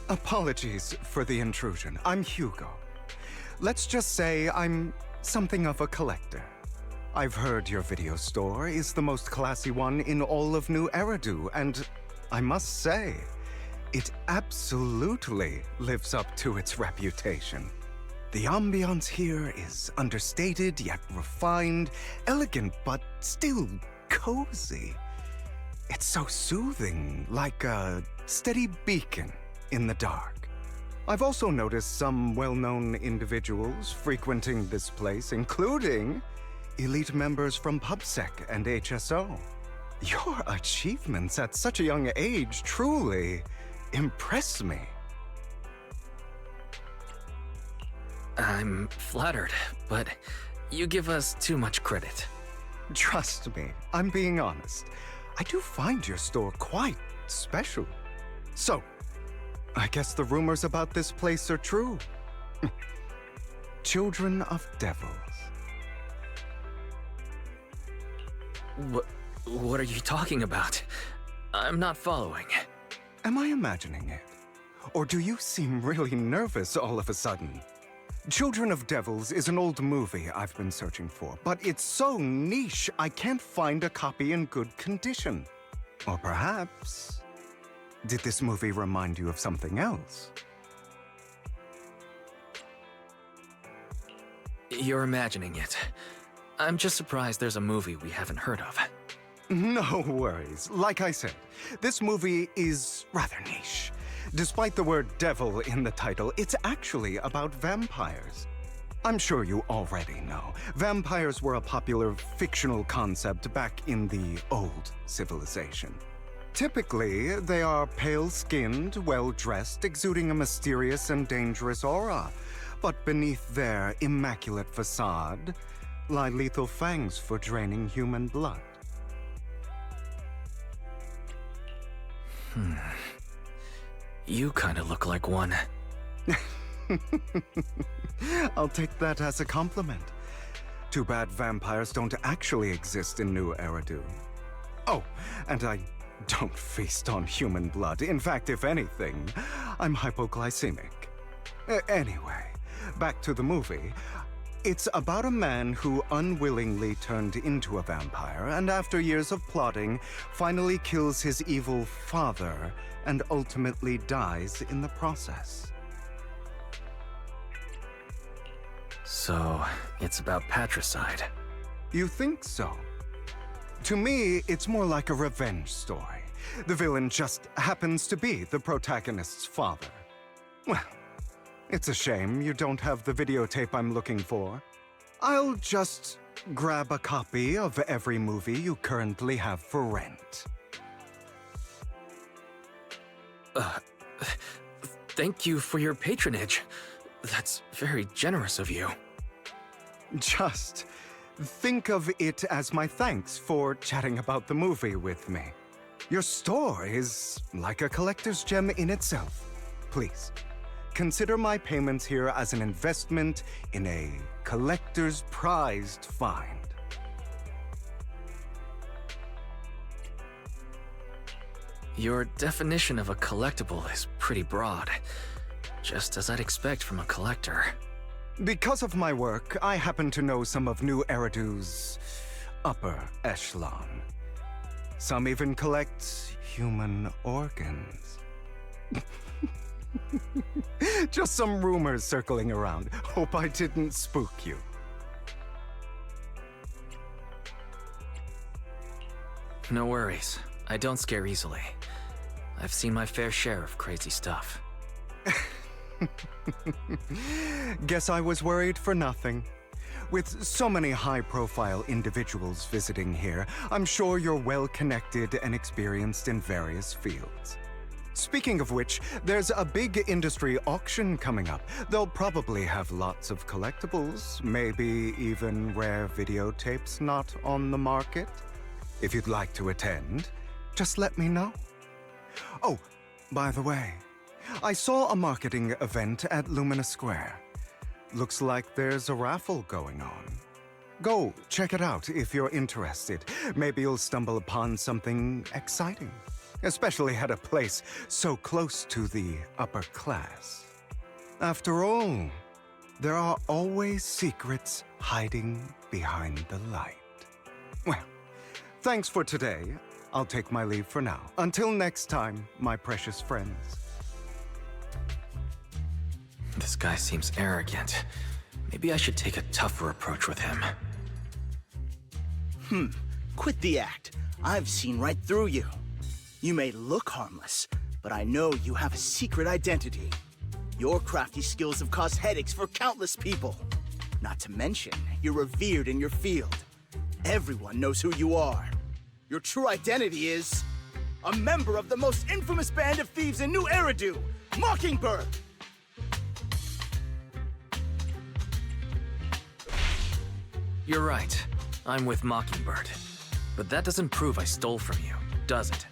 Apologies for the intrusion. I'm Hugo. Let's just say I'm something of a collector. I've heard your video store is the most classy one in all of New Eridu, and I must say, it absolutely lives up to its reputation. The ambiance here is understated yet refined, elegant but still cozy. It's so soothing, like a steady beacon in the dark. I've also noticed some well-known individuals frequenting this place, including elite members from PubSec and HSO. Your achievements at such a young age truly impress me. I'm flattered, but you give us too much credit. Trust me, I'm being honest. I do find your store quite special. So, I guess the rumors about this place are true. Children of devils. What are you talking about? I'm not following. Am I imagining it? Or do you seem really nervous all of a sudden? Children of Devils is an old movie I've been searching for, but it's so niche I can't find a copy in good condition. Or perhaps, did this movie remind you of something else? You're imagining it. I'm just surprised there's a movie we haven't heard of. No worries. Like I said, this movie is rather niche. Despite the word devil in the title, it's actually about vampires. I'm sure you already know. Vampires were a popular fictional concept back in the old civilization. Typically, they are pale-skinned, well-dressed, exuding a mysterious and dangerous aura. But beneath their immaculate facade lie lethal fangs for draining human blood. You kinda look like one. I'll take that as a compliment. Too bad vampires don't actually exist in New Eridu. Oh, and I don't feast on human blood. In fact, if anything, I'm hypoglycemic. Anyway, back to the movie. It's about a man who unwillingly turned into a vampire and after years of plotting, finally kills his evil father and ultimately dies in the process. So, it's about patricide. You think so? To me, it's more like a revenge story. The villain just happens to be the protagonist's father. Well, it's a shame you don't have the videotape I'm looking for. I'll just grab a copy of every movie you currently have for rent. Thank you for your patronage. That's very generous of you. Just think of it as my thanks for chatting about the movie with me. Your store is like a collector's gem in itself. Please, consider my payments here as an investment in a collector's prized find. Your definition of a collectible is pretty broad, just as I'd expect from a collector. Because of my work, I happen to know some of New Eridu's upper echelon. Some even collect human organs. Just some rumors circling around. Hope I didn't spook you. No worries. I don't scare easily. I've seen my fair share of crazy stuff. Guess I was worried for nothing. With so many high-profile individuals visiting here, I'm sure you're well-connected and experienced in various fields. Speaking of which, there's a big industry auction coming up. They'll probably have lots of collectibles, maybe even rare videotapes not on the market. If you'd like to attend, just let me know. Oh, by the way, I saw a marketing event at Lumina Square. Looks like there's a raffle going on. Go check it out if you're interested. Maybe you'll stumble upon something exciting. especially at a place so close to the upper class. After all, there are always secrets hiding behind the light. Well, thanks for today. I'll take my leave for now. Until next time, my precious friends. This guy seems arrogant. Maybe I should take a tougher approach with him. Quit the act. I've seen right through you. You may look harmless, but I know you have a secret identity. Your crafty skills have caused headaches for countless people. Not to mention, you're revered in your field. Everyone knows who you are. Your true identity is a member of the most infamous band of thieves in New Eridu, Mockingbird! You're right. I'm with Mockingbird. But that doesn't prove I stole from you, does it?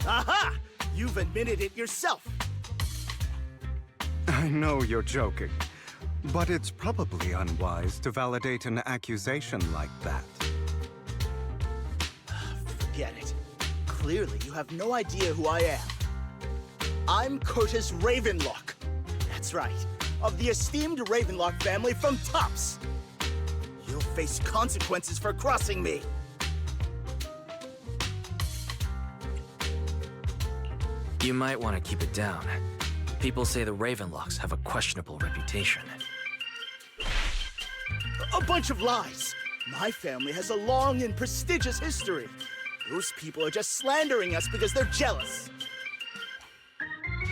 Aha! You've admitted it yourself. I know you're joking, but it's probably unwise to validate an accusation like that. Forget it. Clearly, you have no idea who I am. I'm Curtis Ravenlock. That's right, of the esteemed Ravenlock family from Tops. You'll face consequences for crossing me. You might want to keep it down. People say the Ravenlocks have a questionable reputation. A bunch of lies. My family has a long and prestigious history. Those people are just slandering us because they're jealous.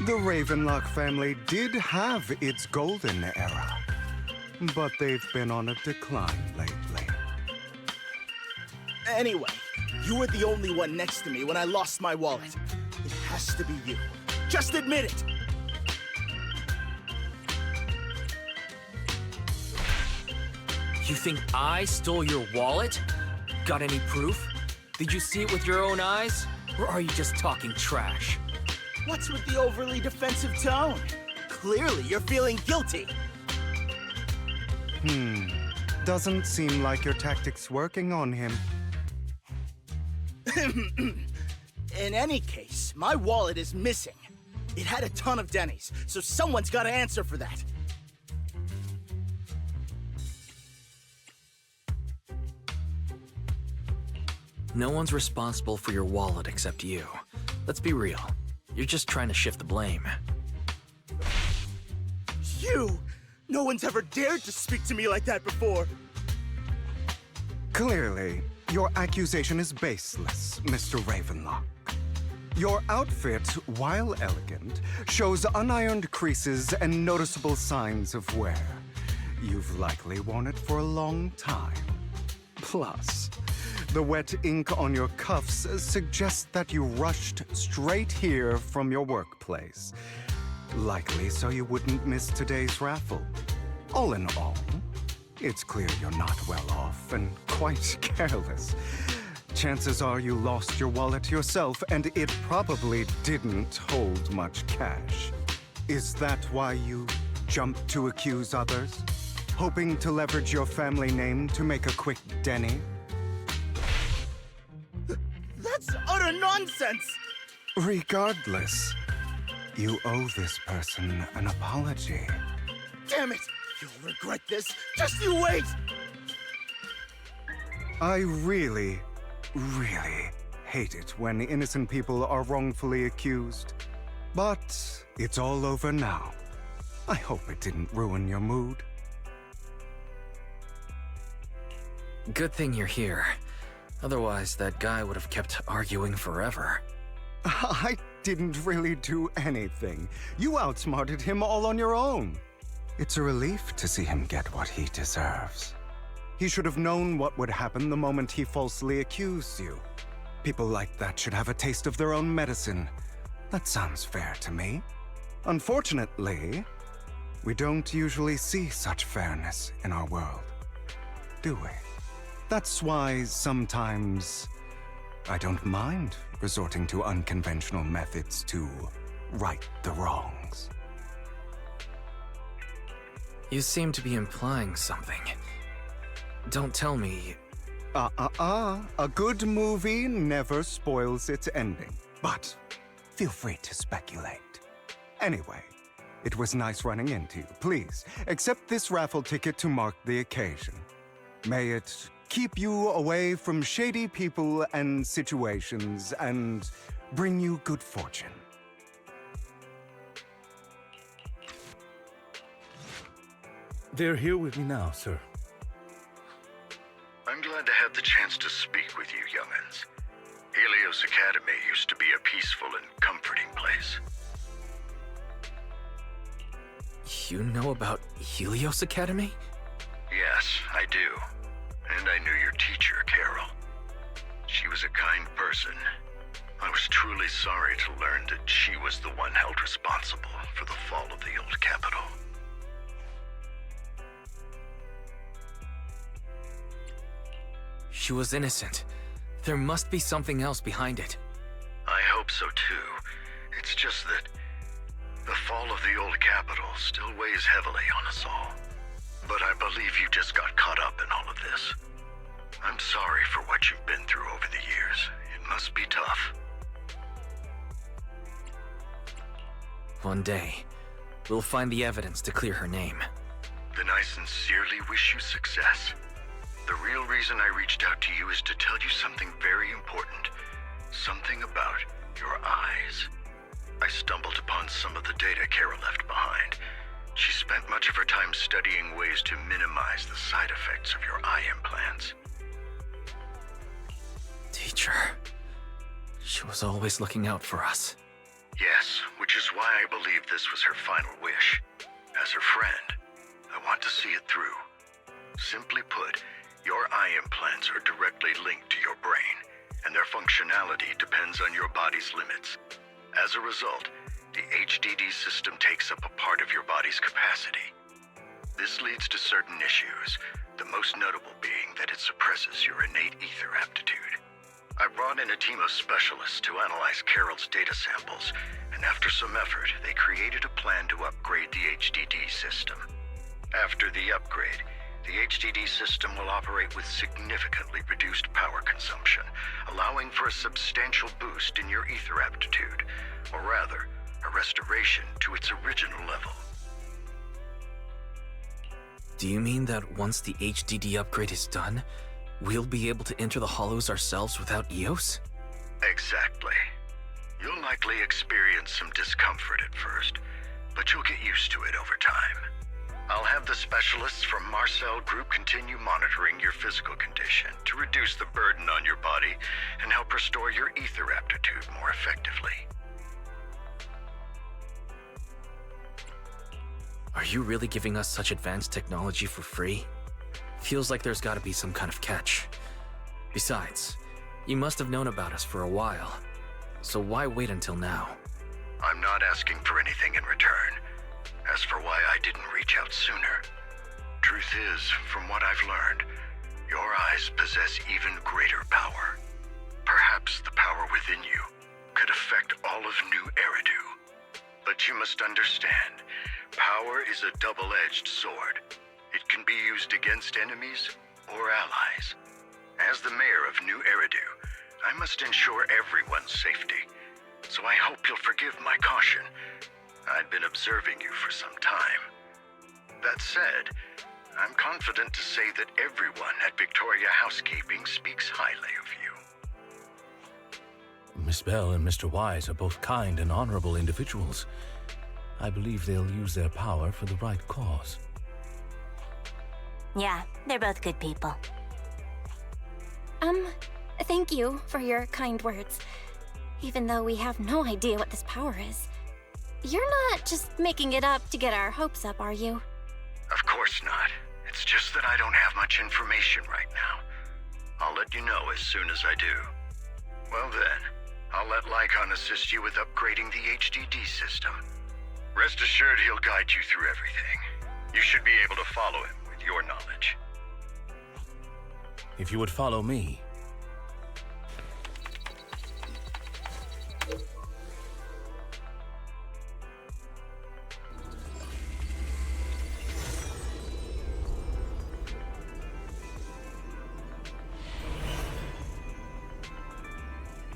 The Ravenlock family did have its golden era, but they've been on a decline lately. Anyway, you were the only one next to me when I lost my wallet. It has to be you. Just admit it! You think I stole your wallet? Got any proof? Did you see it with your own eyes? Or are you just talking trash? What's with the overly defensive tone? Clearly, you're feeling guilty. Doesn't seem like your tactic's working on him. In any case, my wallet is missing. It had a ton of Denny's, so someone's got to answer for that. No one's responsible for your wallet except you. Let's be real. You're just trying to shift the blame. You! No one's ever dared to speak to me like that before. Clearly, your accusation is baseless, Mr. Ravenlock. Your outfit, while elegant, shows unironed creases and noticeable signs of wear. You've likely worn it for a long time. Plus, the wet ink on your cuffs suggests that you rushed straight here from your workplace. Likely so you wouldn't miss today's raffle. All in all, it's clear you're not well off and quite careless. Chances are you lost your wallet yourself, and it probably didn't hold much cash. Is that why you jumped to accuse others? Hoping to leverage your family name to make a quick Denny? That's utter nonsense! Regardless, you owe this person an apology. Damn it! You'll regret this. Just you wait! I really hate it when innocent people are wrongfully accused. But it's all over now. I hope it didn't ruin your mood. Good thing you're here. Otherwise, that guy would have kept arguing forever. I didn't really do anything. You outsmarted him all on your own. It's a relief to see him get what he deserves. He should have known what would happen the moment he falsely accused you. People like that should have a taste of their own medicine. That sounds fair to me. Unfortunately, we don't usually see such fairness in our world, do we? That's why sometimes I don't mind resorting to unconventional methods to right the wrongs. You seem to be implying something. Don't tell me... A good movie never spoils its ending. but feel free to speculate. Anyway, it was nice running into you. Please, accept this raffle ticket to mark the occasion. May it keep you away from shady people and situations and bring you good fortune. They're here with me now, sir. I'm glad to have the chance to speak with you, young'uns. Helios Academy used to be a peaceful and comforting place. You know about Helios Academy? Yes, I do. And I knew your teacher, Carol. She was a kind person. I was truly sorry to learn that she was the one held responsible for the fall of the old capital. She was innocent. There must be something else behind it. I hope so too. It's just that the fall of the old capital still weighs heavily on us all. But I believe you just got caught up in all of this. I'm sorry for what you've been through over the years. It must be tough. One day, we'll find the evidence to clear her name. Then I sincerely wish you success. The real reason I reached out to you is to tell you something very important. Something about your eyes. I stumbled upon some of the data Carol left behind. She spent much of her time studying ways to minimize the side effects of your eye implants. Teacher. She was always looking out for us. Yes, which is why I believe this was her final wish. As her friend, I want to see it through. Simply put, your eye implants are directly linked to your brain, and their functionality depends on your body's limits. As a result, the HDD system takes up a part of your body's capacity. This leads to certain issues, the most notable being that it suppresses your innate ether aptitude. I brought in a team of specialists to analyze Carol's data samples, and after some effort, they created a plan to upgrade the HDD system. After the upgrade, the HDD system will operate with significantly reduced power consumption, allowing for a substantial boost in your ether aptitude, or rather, a restoration to its original level. Do you mean that once the HDD upgrade is done, we'll be able to enter the hollows ourselves without EOS? Exactly. You'll likely experience some discomfort at first, but you'll get used to it over time. I'll have the specialists from Marcel Group continue monitoring your physical condition to reduce the burden on your body and help restore your ether aptitude more effectively. Are you really giving us such advanced technology for free? Feels like there's gotta be some kind of catch. Besides, you must have known about us for a while, so why wait until now? I'm not asking for anything in return. As for why I didn't reach out sooner, truth is, from what I've learned, your eyes possess even greater power. Perhaps the power within you could affect all of New Eridu. But you must understand, power is a double-edged sword. It can be used against enemies or allies. As the mayor of New Eridu, I must ensure everyone's safety. So I hope you'll forgive my caution. I'd been observing you for some time. That said, I'm confident to say that everyone at Victoria Housekeeping speaks highly of you. Miss Bell and Mr. Wise are both kind and honorable individuals. I believe they'll use their power for the right cause. Yeah, they're both good people. Thank you for your kind words. Even though we have no idea what this power is. You're not just making it up to get our hopes up, are you? Of course not. It's just that I don't have much information right now. I'll let you know as soon as I do. Well then, I'll let Lycon assist you with upgrading the HDD system. Rest assured he'll guide you through everything. You should be able to follow him with your knowledge. If you would follow me.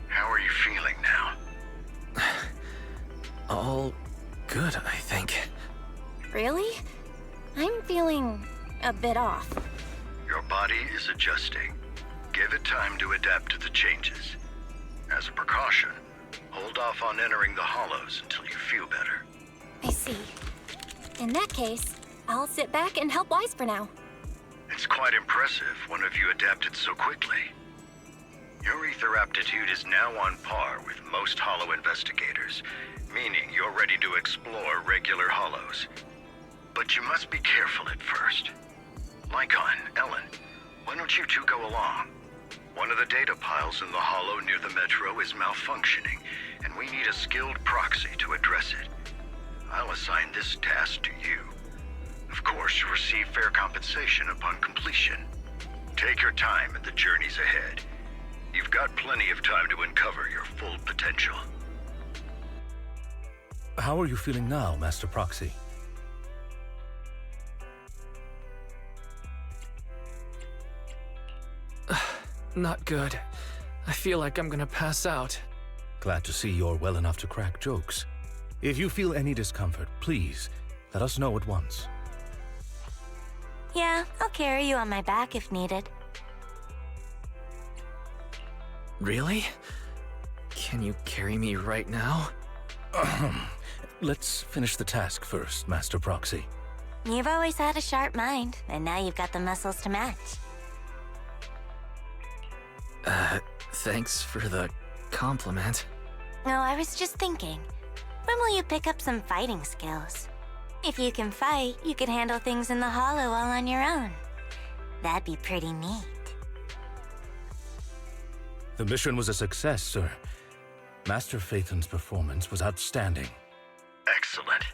How are you feeling now? Really? I'm feeling a bit off. Your body is adjusting. Give it time to adapt to the changes. As a precaution, hold off on entering the hollows until you feel better. I see. In that case, I'll sit back and help Wise for now. It's quite impressive one of you adapted so quickly. Your ether aptitude is now on par with most hollow investigators, meaning you're ready to explore regular hollows. But you must be careful at first. Lycon, Ellen, why don't you two go along? One of the data piles in the hollow near the metro is malfunctioning, and we need a skilled proxy to address it. I'll assign this task to you. Of course, you'll receive fair compensation upon completion. Take your time in the journeys ahead. You've got plenty of time to uncover your full potential. How are you feeling now, Master Proxy? Not good. I feel like I'm gonna pass out. Glad to see you're well enough to crack jokes. If you feel any discomfort, please let us know at once. Yeah, I'll carry you on my back if needed. Really? Can you carry me right now? Let's finish the task first, Master Proxy. You've always had a sharp mind, and now you've got the muscles to match. Thanks for the compliment. No, I was just thinking, when will you pick up some fighting skills? If you can fight, you could handle things in the hollow all on your own. That'd be pretty neat. The mission was a success, sir. Master Phaethon's performance was outstanding. Excellent.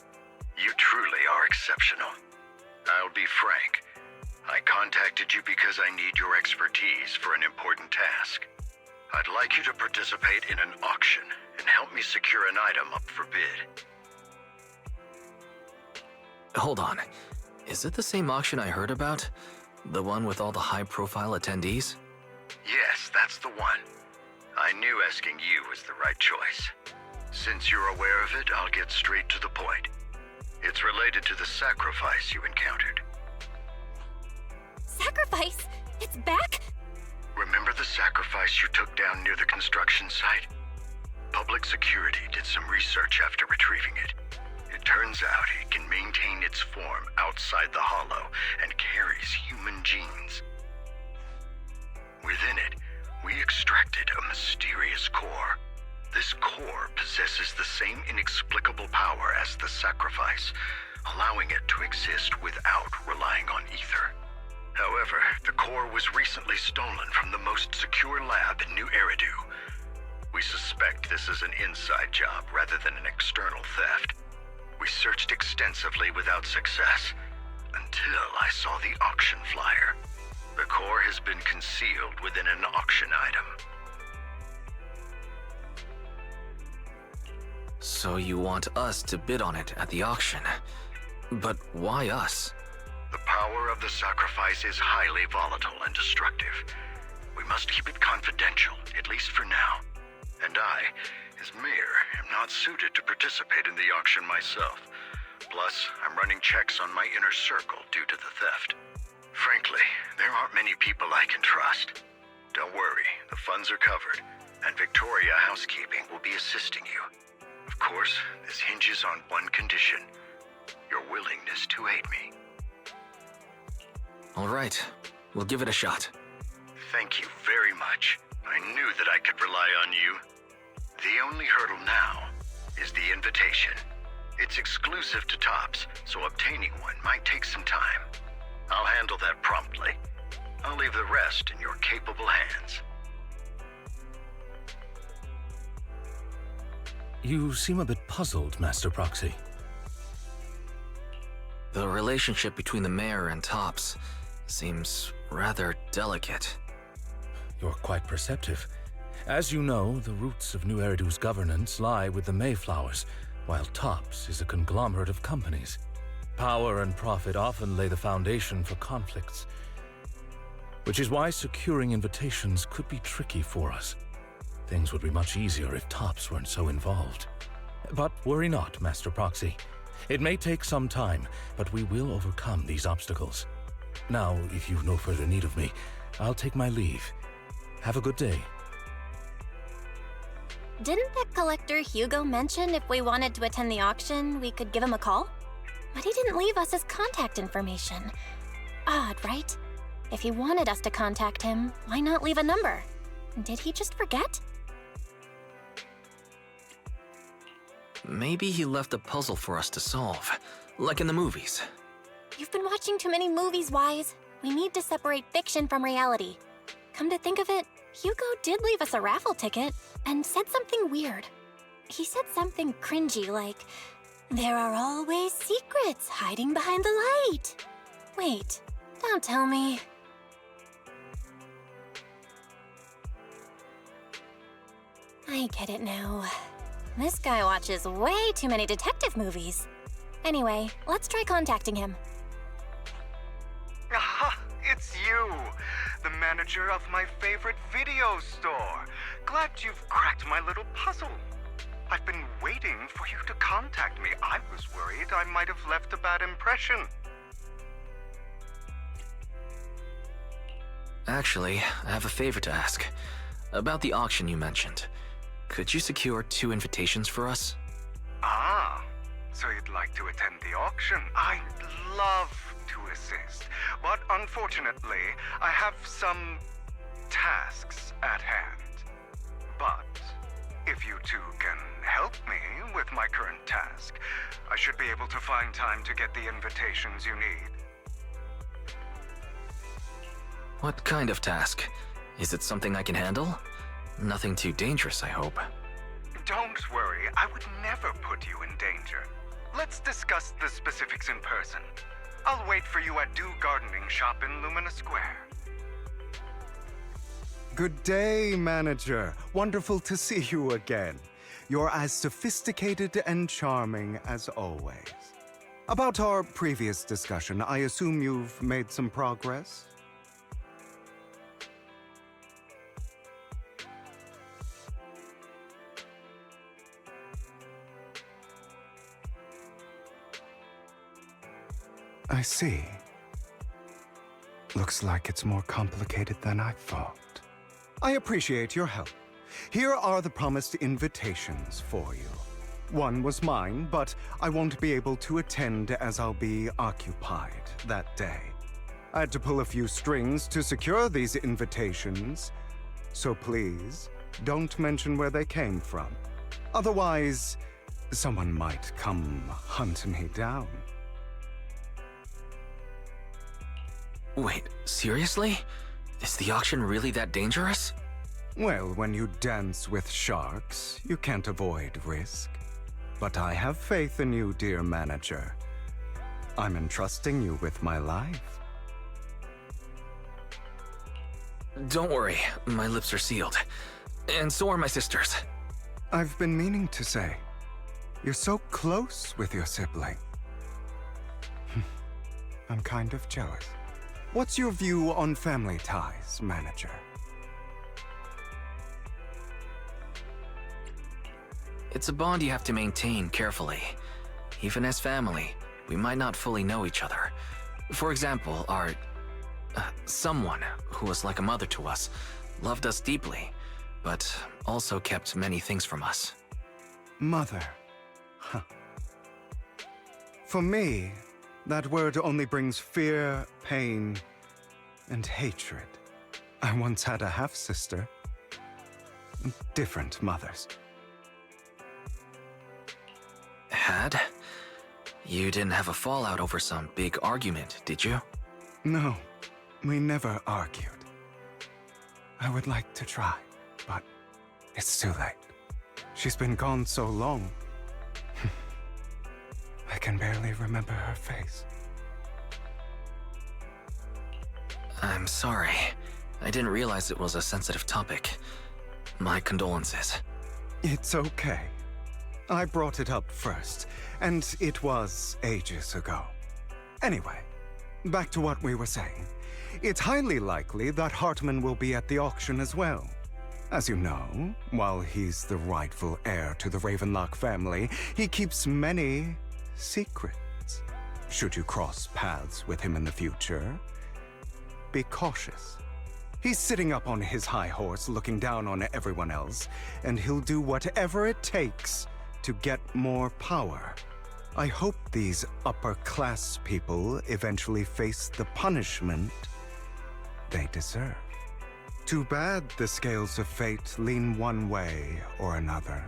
You truly are exceptional. I'll be frank. I contacted you because I need your expertise for an important task. I'd like you to participate in an auction and help me secure an item up for bid. Hold on. Is it the same auction I heard about? The one with all the high-profile attendees? Yes, that's the one. I knew asking you was the right choice. Since you're aware of it, I'll get straight to the point. It's related to the sacrifice you encountered. Sacrifice? It's back? Remember the sacrifice you took down near the construction site? Public security did some research after retrieving it. It turns out it can maintain its form outside the hollow and carries human genes. Within it, we extracted a mysterious core. This core possesses the same inexplicable power as the sacrifice, allowing it to exist without relying on ether. However, the core was recently stolen from the most secure lab in New Eridu. We suspect this is an inside job rather than an external theft. We searched extensively without success, until I saw the auction flyer. The core has been concealed within an auction item. So you want us to bid on it at the auction. But why us? The power of the sacrifice is highly volatile and destructive. We must keep it confidential, at least for now. And I, as mayor, am not suited to participate in the auction myself. Plus, I'm running checks on my inner circle due to the theft. Frankly, there aren't many people I can trust. Don't worry, the funds are covered, and Victoria Housekeeping will be assisting you. Of course, this hinges on one condition: your willingness to aid me. All right, we'll give it a shot. Thank you very much. I knew that I could rely on you. The only hurdle now is the invitation. It's exclusive to Tops, so obtaining one might take some time. I'll handle that promptly. I'll leave the rest in your capable hands. You seem a bit puzzled, Master Proxy. The relationship between the mayor and Tops seems rather delicate. You're quite perceptive. As you know, the roots of New Eridu's governance lie with the Mayflowers, while Tops is a conglomerate of companies. Power and profit often lay the foundation for conflicts, which is why securing invitations could be tricky for us. Things would be much easier if Tops weren't so involved. But worry not, Master Proxy. It may take some time, but we will overcome these obstacles. Now, if you've no further need of me, I'll take my leave. Have a good day. Didn't that collector Hugo mention if we wanted to attend the auction, we could give him a call? But he didn't leave us his contact information. Odd, right? If he wanted us to contact him, why not leave a number? Did he just forget? Maybe he left a puzzle for us to solve, like in the movies. You've been watching too many movies, Wise. We need to separate fiction from reality. Come to think of it, Hugo did leave us a raffle ticket and said something weird. He said something cringy like, "There are always secrets hiding behind the light." Wait, don't tell me. I get it now. This guy watches way too many detective movies. Anyway, let's try contacting him. Aha! It's you! The manager of my favorite video store. Glad you've cracked my little puzzle. I've been waiting for you to contact me. I was worried I might have left a bad impression. Actually, I have a favor to ask. About the auction you mentioned. Could you secure 2 invitations for us? Ah, so you'd like to attend the auction? I'd love to assist, but unfortunately, I have some tasks at hand. But if you two can help me with my current task, I should be able to find time to get the invitations you need. What kind of task? Is it something I can handle? Nothing too dangerous, I hope. Don't worry, I would never put you in danger. Let's discuss the specifics in person. I'll wait for you at Dew Gardening Shop in Lumina Square. Good day, Manager. Wonderful to see you again. You're as sophisticated and charming as always. About our previous discussion, I assume you've made some progress? I see. Looks like it's more complicated than I thought. I appreciate your help. Here are the promised invitations for you. One was mine, but I won't be able to attend as I'll be occupied that day. I had to pull a few strings to secure these invitations, so please don't mention where they came from. Otherwise, someone might come hunt me down. Wait, seriously? Is the auction really that dangerous? Well, when you dance with sharks, you can't avoid risk. But I have faith in you, dear manager. I'm entrusting you with my life. Don't worry, my lips are sealed. And so are my sisters. I've been meaning to say, you're so close with your sibling. I'm kind of jealous. What's your view on family ties, manager? It's a bond you have to maintain carefully. Even as family, we might not fully know each other. For example, our... someone who was like a mother to us, loved us deeply, but also kept many things from us. Mother. Huh. For me, that word only brings fear, pain, and hatred. I once had a half-sister. Different mothers. Had? You didn't have a fallout over some big argument, did you? No, we never argued. I would like to try, but it's too late. She's been gone so long. I can barely remember her face. I'm sorry. I didn't realize it was a sensitive topic. My condolences. It's okay. I brought it up first, and it was ages ago. Anyway, back to what we were saying. It's highly likely that Hartman will be at the auction as well. As you know, while he's the rightful heir to the Ravenlock family, he keeps many secrets. Should you cross paths with him in the future, be cautious. He's sitting up on his high horse looking down on everyone else, and he'll do whatever it takes to get more power. I hope these upper-class people eventually face the punishment they deserve. Too bad the scales of fate lean one way or another,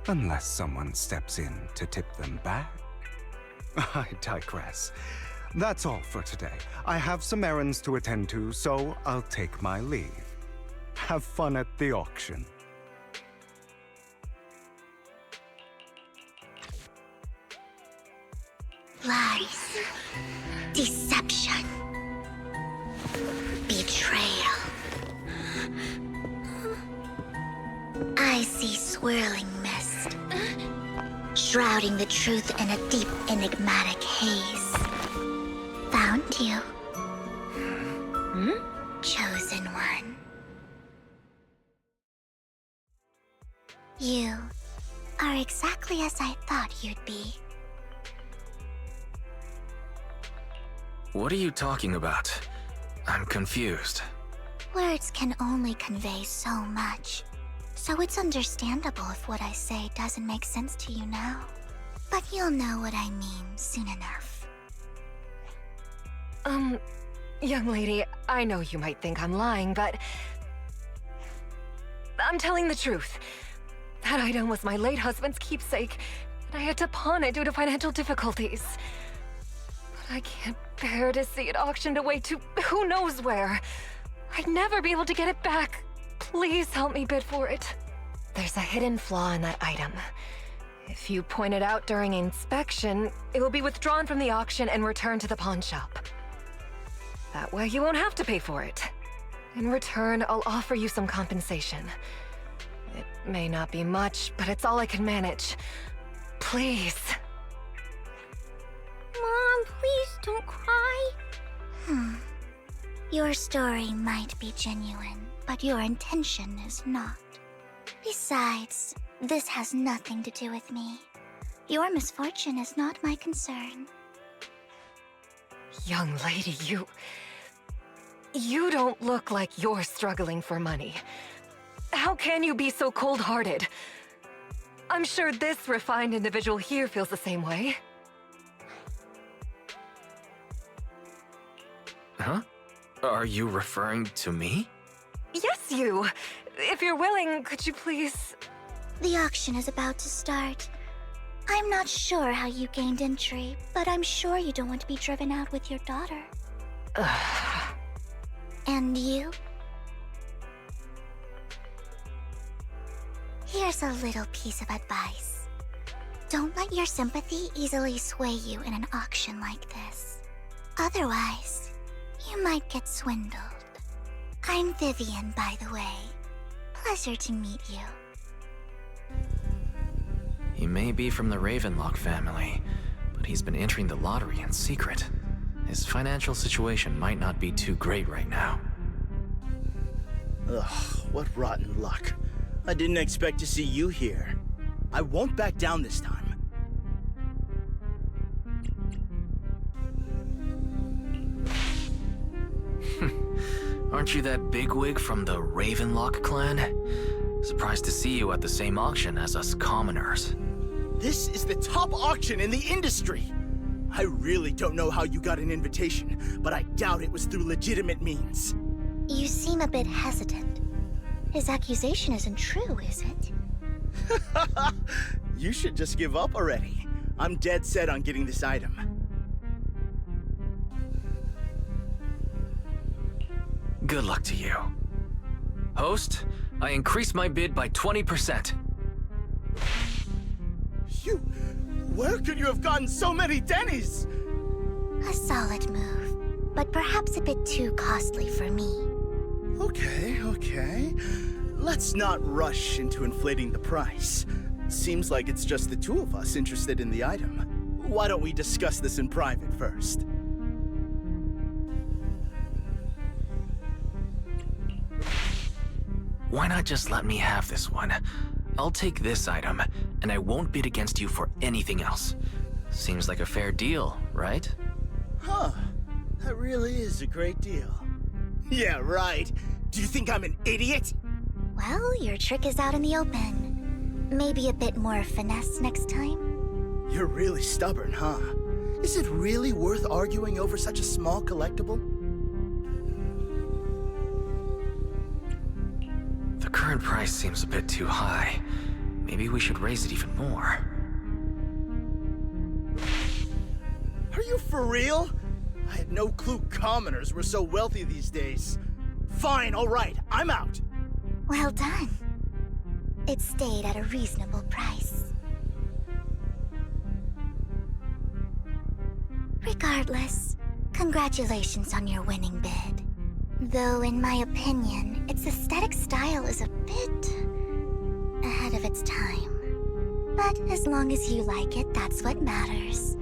unless someone steps in to tip them back. I digress. That's all for today. I have some errands to attend to, so I'll take my leave. Have fun at the auction. Lies. Deception. Betrayal. I see swirling mist, shrouding the truth in a deep, enigmatic haze. Found you. Chosen one. You are exactly as I thought you'd be. What are you talking about? I'm confused. Words can only convey so much, so it's understandable if what I say doesn't make sense to you now. But you'll know what I mean soon enough. Young lady, I know you might think I'm lying, but I'm telling the truth. That item was my late husband's keepsake, and I had to pawn it due to financial difficulties. But I can't bear to see it auctioned away to who knows where. I'd never be able to get it back. Please help me bid for it. There's a hidden flaw in that item. If you point it out during inspection, it will be withdrawn from the auction and returned to the pawn shop. That way you won't have to pay for it. In return, I'll offer you some compensation. It may not be much, but it's all I can manage. Please. Mom, please don't cry. Your story might be genuine, but your intention is not. Besides, this has nothing to do with me. Your misfortune is not my concern. Young lady, you don't look like you're struggling for money. How can you be so cold-hearted? I'm sure this refined individual here feels the same way. Huh? Are you referring to me? Yes, you! If you're willing, could you please... The auction is about to start. I'm not sure how you gained entry, but I'm sure you don't want to be driven out with your daughter. And you? Here's a little piece of advice. Don't let your sympathy easily sway you in an auction like this. Otherwise, you might get swindled. I'm Vivian, by the way. Pleasure to meet you. He may be from the Ravenlock family, but he's been entering the lottery in secret. His financial situation might not be too great right now. Ugh, what rotten luck. I didn't expect to see you here. I won't back down this time. Aren't you that bigwig from the Ravenlock clan? Surprised to see you at the same auction as us commoners. This is the top auction in the industry. I really don't know how you got an invitation, but I doubt it was through legitimate means. You seem a bit hesitant. His accusation isn't true, is it? You should just give up already. I'm dead set on getting this item. Good luck to you. Host, I increase my bid by 20%. Where could you have gotten so many Denny's? A solid move, but perhaps a bit too costly for me. Okay. Let's not rush into inflating the price. Seems like it's just the two of us interested in the item. Why don't we discuss this in private first? Why not just let me have this one? I'll take this item, and I won't bid against you for anything else. Seems like a fair deal, right? Huh. That really is a great deal. Yeah, right. Do you think I'm an idiot? Well, your trick is out in the open. Maybe a bit more finesse next time? You're really stubborn, huh? Is it really worth arguing over such a small collectible? The current price seems a bit too high. Maybe we should raise it even more. Are you for real? I had no clue commoners were so wealthy these days. Fine, all right, I'm out. Well done. It stayed at a reasonable price. Regardless, congratulations on your winning bid. Though, in my opinion, its aesthetic style is a bit ahead of its time. But as long as you like it, that's what matters.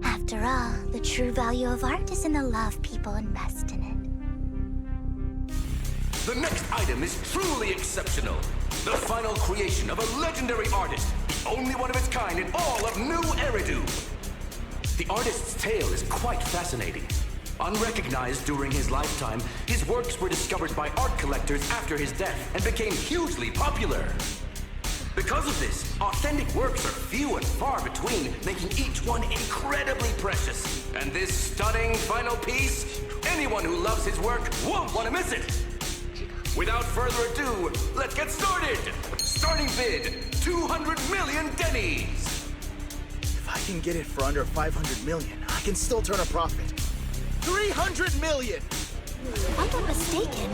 After all, the true value of art is in the love people invest in it. The next item is truly exceptional. The final creation of a legendary artist, the only one of its kind in all of New Eridu. The artist's tale is quite fascinating. Unrecognized during his lifetime, his works were discovered by art collectors after his death and became hugely popular. Because of this, authentic works are few and far between, making each one incredibly precious. And this stunning final piece, anyone who loves his work won't want to miss it. Without further ado, let's get started! Starting bid, 200 million dennies! If I can get it for under 500 million, I can still turn a profit. 300 million! If I'm not mistaken,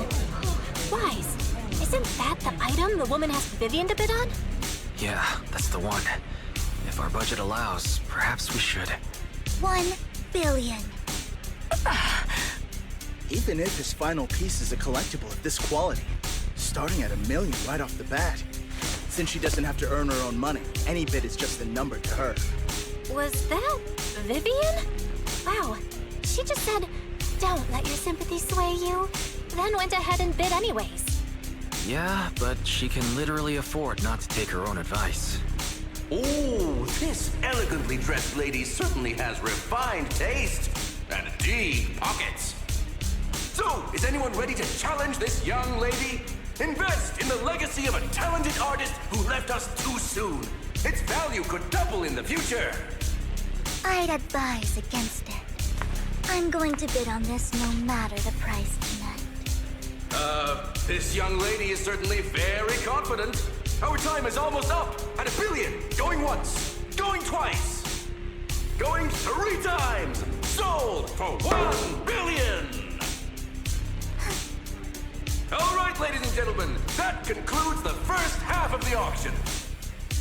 Wise, isn't that the item the woman asked Vivian to bid on? Yeah, that's the one. If our budget allows, perhaps we should. 1 billion. Even if his final piece is a collectible of this quality, starting at $1 million right off the bat. Since she doesn't have to earn her own money, any bid is just a number to her. Was that Vivian? Wow, she just said, "Don't let your sympathy sway you," then went ahead and bid anyways. Yeah, but she can literally afford not to take her own advice. Ooh, this elegantly dressed lady certainly has refined taste and deep pockets. So, is anyone ready to challenge this young lady? Invest in the legacy of a talented artist who left us too soon. Its value could double in the future. I'd advise against it. I'm going to bid on this no matter the price tonight. This young lady is certainly very confident. Our time is almost up at $1 billion. Going once, going twice, going 3 times. Sold for $1 billion. All right, ladies and gentlemen, that concludes the first half of the auction.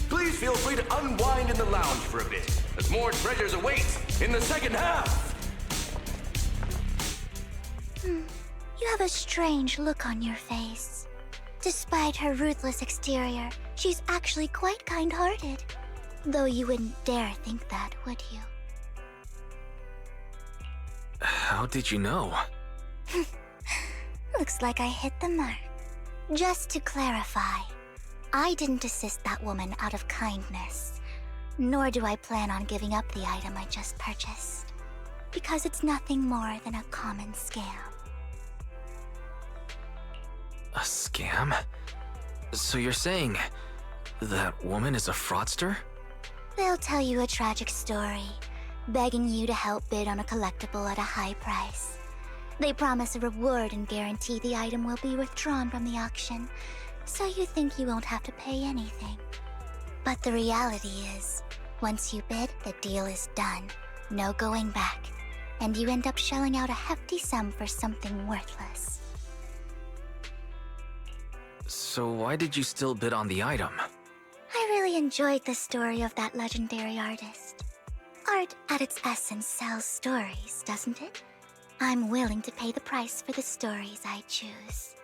Please feel free to unwind in the lounge for a bit, as more treasures await in the second half. You have a strange look on your face. Despite her ruthless exterior, she's actually quite kind-hearted. Though you wouldn't dare think that, would you? How did you know? Looks like I hit the mark. Just to clarify, I didn't assist that woman out of kindness, nor do I plan on giving up the item I just purchased, because it's nothing more than a common scam. A scam? So you're saying that woman is a fraudster? They'll tell you a tragic story, begging you to help bid on a collectible at a high price. They promise a reward and guarantee the item will be withdrawn from the auction, so you think you won't have to pay anything. But the reality is, once you bid, the deal is done. No going back. And you end up shelling out a hefty sum for something worthless. So why did you still bid on the item? I really enjoyed the story of that legendary artist. Art, at its essence, sells stories, doesn't it? I'm willing to pay the price for the stories I choose.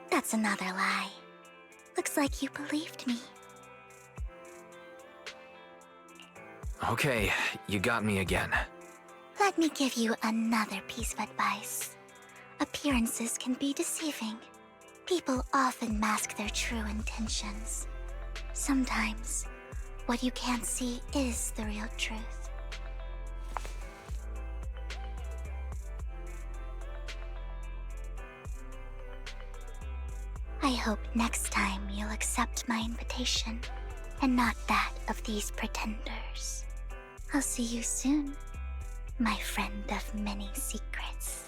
That's another lie. Looks like you believed me. Okay, you got me again. Let me give you another piece of advice. Appearances can be deceiving. People often mask their true intentions. Sometimes, what you can't see is the real truth. I hope next time you'll accept my invitation, and not that of these pretenders. I'll see you soon, my friend of many secrets.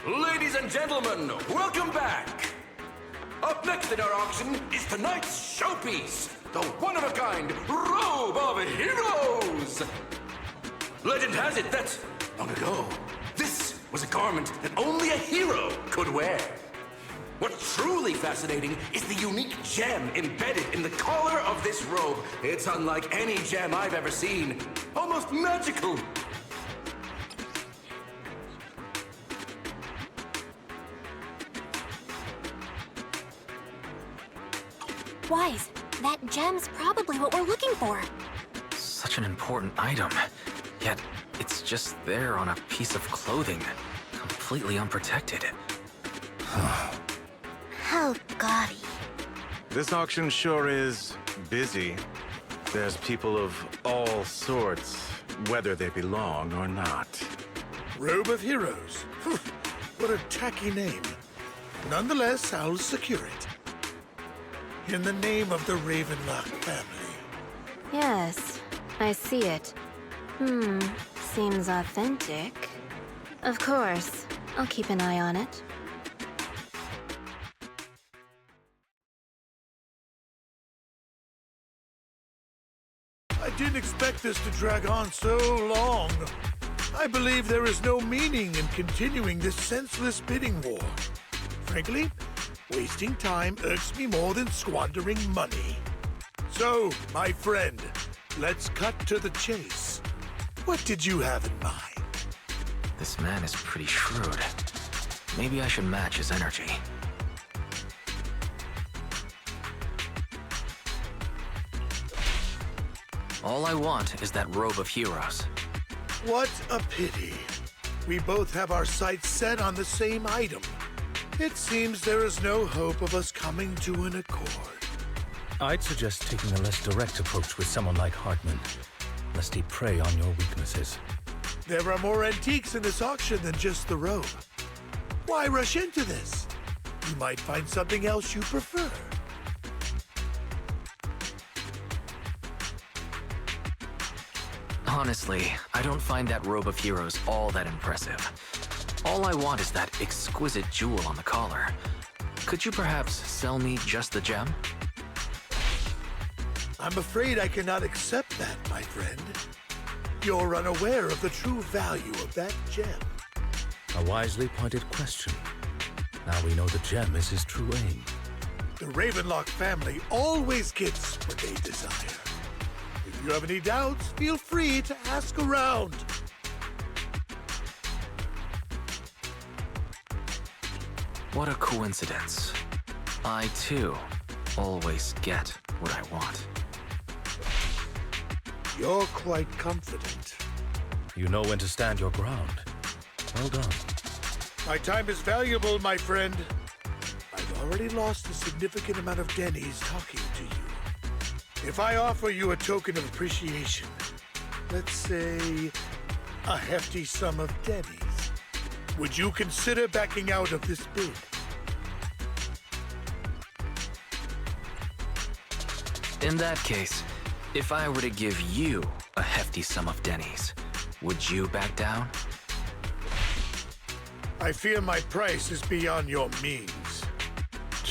Ladies and gentlemen, welcome back! Up next in our auction is tonight's showpiece, the one-of-a-kind Robe of Heroes! Legend has it that, long ago, this was a garment that only a hero could wear. What's truly fascinating is the unique gem embedded in the collar of this robe. It's unlike any gem I've ever seen. Almost magical. Wise, that gem's probably what we're looking for. Such an important item, yet it's just there on a piece of clothing, completely unprotected. How gaudy. This auction sure is busy. There's people of all sorts, whether they belong or not. Robe of Heroes. What a tacky name. Nonetheless, I'll secure it. In the name of the Ravenlock family. Yes, I see it. Seems authentic. Of course, I'll keep an eye on it. I didn't expect this to drag on so long. I believe there is no meaning in continuing this senseless bidding war. Frankly, wasting time irks me more than squandering money. So, my friend, let's cut to the chase. What did you have in mind? This man is pretty shrewd. Maybe I should match his energy. All I want is that Robe of Heroes. What a pity. We both have our sights set on the same item. It seems there is no hope of us coming to an accord. I'd suggest taking a less direct approach with someone like Hartman, lest he prey on your weaknesses. There are more antiques in this auction than just the robe. Why rush into this? You might find something else you prefer. Honestly, I don't find that Robe of Heroes all that impressive. All I want is that exquisite jewel on the collar. Could you perhaps sell me just the gem? I'm afraid I cannot accept that, my friend. You're unaware of the true value of that gem. A wisely pointed question. Now we know the gem is his true aim. The Ravenlock family always gets what they desire. If you have any doubts, feel free to ask around. What a coincidence. I, too, always get what I want. You're quite confident. You know when to stand your ground. Well done. My time is valuable, my friend. I've already lost a significant amount of dennies talking to you. If I offer you a token of appreciation, let's say a hefty sum of dennies, would you consider backing out of this bid? In that case, if I were to give you a hefty sum of dennies, would you back down? I fear my price is beyond your means.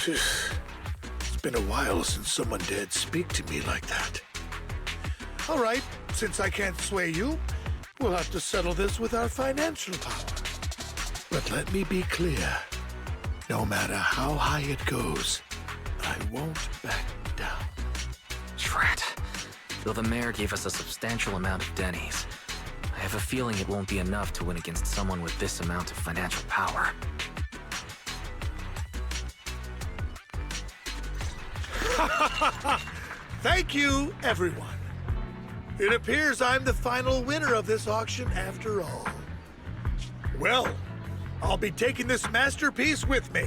It's been a while since someone dared speak to me like that. All right, since I can't sway you, we'll have to settle this with our financial power. But let me be clear. No matter how high it goes, I won't back down. Drat. Though the mayor gave us a substantial amount of dennies, I have a feeling it won't be enough to win against someone with this amount of financial power. Thank you, everyone. It appears I'm the final winner of this auction after all. Well, I'll be taking this masterpiece with me.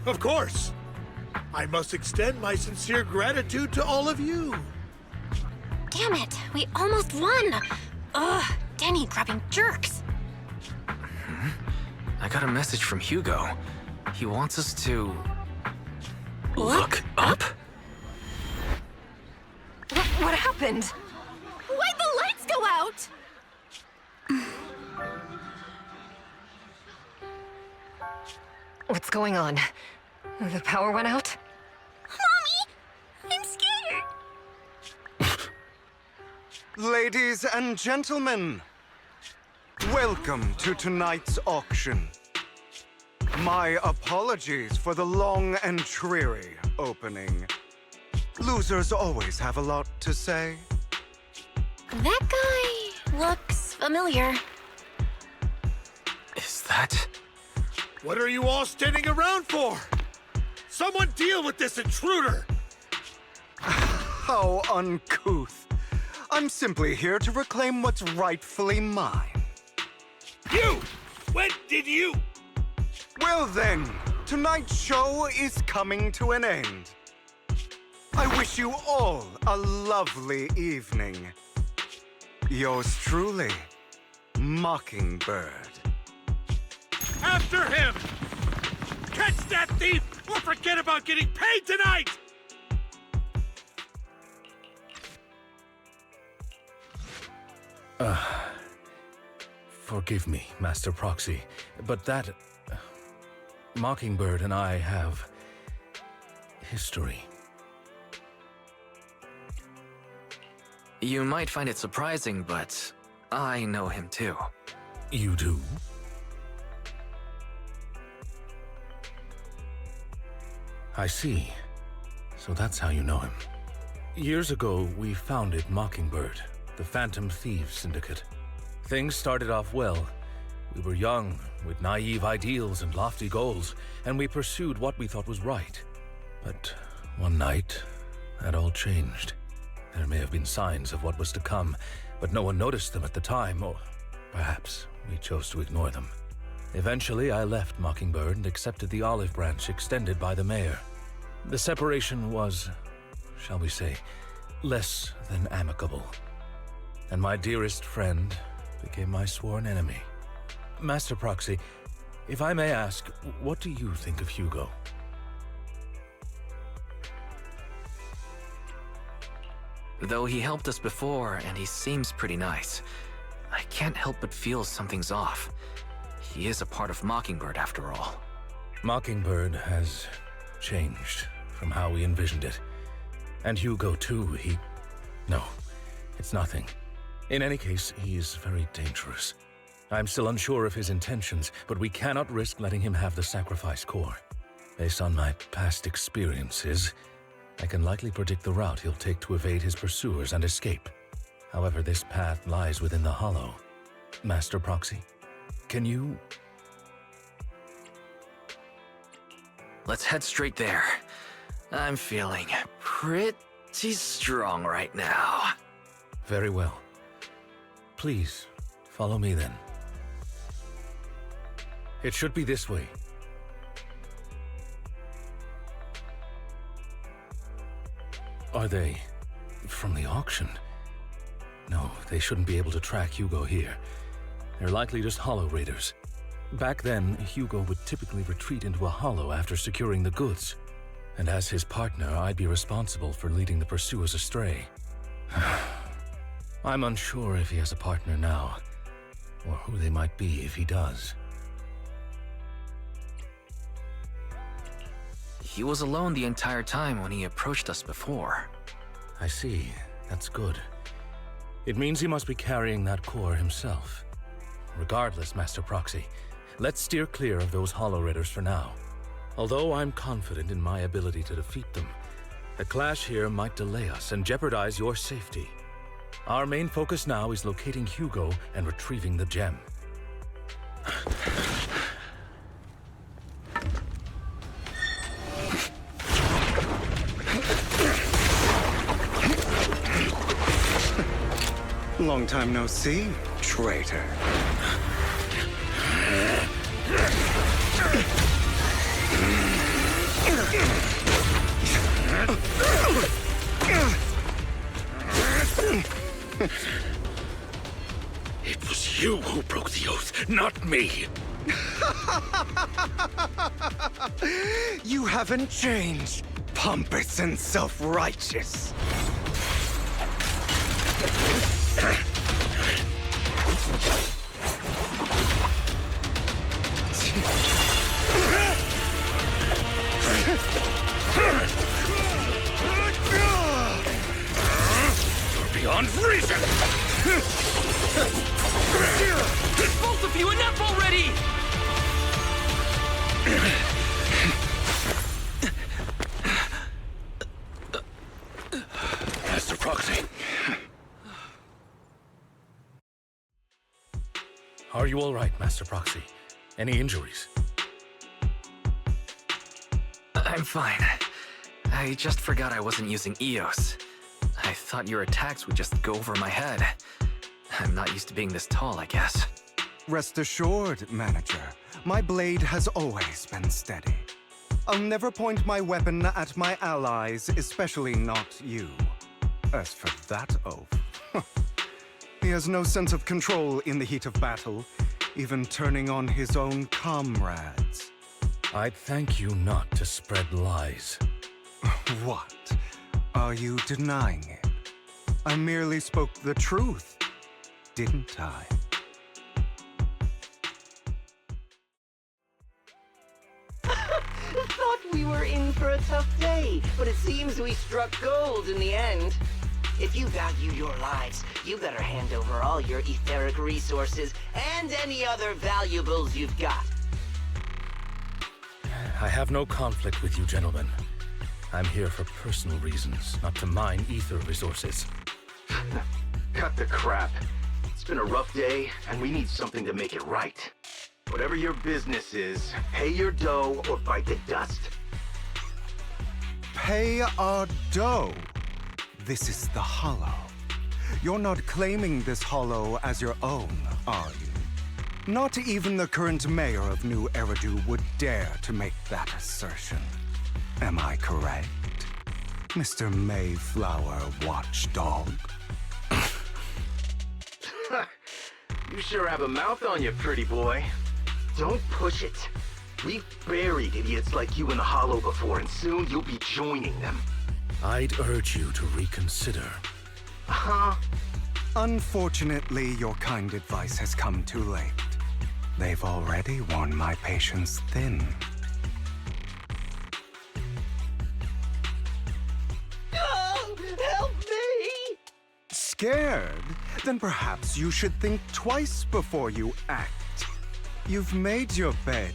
Of course. I must extend my sincere gratitude to all of you. Damn it, we almost won! Ugh, Denny grabbing jerks. I got a message from Hugo. He wants us to... Look up? What happened? Why'd the lights go out? What's going on? The power went out? Mommy! I'm scared! Ladies and gentlemen, welcome to tonight's auction. My apologies for the long and dreary opening. Losers always have a lot to say. That guy looks familiar. Is that... What are you all standing around for? Someone deal with this intruder! How uncouth. I'm simply here to reclaim what's rightfully mine. You! When did you? Well then, tonight's show is coming to an end. I wish you all a lovely evening. Yours truly, Mockingbird. After him! Catch that thief, or forget about getting paid tonight! Forgive me, Master Proxy, but that... Mockingbird and I have... history. You might find it surprising, but I know him too. You do? I see. So that's how you know him. Years ago, we founded Mockingbird, the Phantom Thieves Syndicate. Things started off well. We were young, with naive ideals and lofty goals, and we pursued what we thought was right. But one night, that all changed. There may have been signs of what was to come, but no one noticed them at the time, or perhaps we chose to ignore them. Eventually, I left Mockingbird and accepted the olive branch extended by the mayor. The separation was, shall we say, less than amicable. And my dearest friend became my sworn enemy. Master Proxy, if I may ask, what do you think of Hugo? Though he helped us before, and he seems pretty nice, I can't help but feel something's off. He is a part of Mockingbird, after all. Mockingbird has changed from how we envisioned it. And Hugo, too, No, it's nothing. In any case, he is very dangerous. I'm still unsure of his intentions, but we cannot risk letting him have the sacrifice core. Based on my past experiences, I can likely predict the route he'll take to evade his pursuers and escape. However, this path lies within the Hollow. Master Proxy, can you... Let's head straight there. I'm feeling pretty strong right now. Very well. Please, follow me then. It should be this way. Are they from the auction? No, they shouldn't be able to track Hugo here. They're likely just hollow raiders. Back then, Hugo would typically retreat into a hollow after securing the goods. And as his partner, I'd be responsible for leading the pursuers astray. I'm unsure if he has a partner now, or who they might be if he does. He was alone the entire time when he approached us before. I see. That's good. It means he must be carrying that core himself. Regardless, Master Proxy, let's steer clear of those Hollow Raiders for now. Although I'm confident in my ability to defeat them, a clash here might delay us and jeopardize your safety. Our main focus now is locating Hugo and retrieving the gem. Long time no see, traitor. It was you who broke the oath, not me. You haven't changed, pompous and self-righteous. You're beyond reason! Both of you, enough already! Master Proxy. Are you all right, Master Proxy? Any injuries? I'm fine. I just forgot I wasn't using EOS. I thought your attacks would just go over my head. I'm not used to being this tall, I guess. Rest assured, Manager, my blade has always been steady. I'll never point my weapon at my allies, especially not you. As for that oath, he has no sense of control in the heat of battle, even turning on his own comrades. I'd thank you not to spread lies. What? Are you denying it? I merely spoke the truth, didn't I? Thought we were in for a tough day, but it seems we struck gold in the end. If you value your lives, you better hand over all your etheric resources and any other valuables you've got. I have no conflict with you, gentlemen. I'm here for personal reasons, not to mine ether resources. Cut the crap. It's been a rough day, and we need something to make it right. Whatever your business is, pay your dough or bite the dust. Pay our dough. This is the Hollow. You're not claiming this Hollow as your own, are you? Not even the current mayor of New Eridu would dare to make that assertion. Am I correct, Mr. Mayflower Watchdog? You sure have a mouth on you, pretty boy. Don't push it. We've buried idiots like you in the Hollow before, and soon you'll be joining them. I'd urge you to reconsider. Uh-huh. Unfortunately, your kind advice has come too late. They've already worn my patience thin. Oh, help me! Scared? Then perhaps you should think twice before you act. You've made your bed.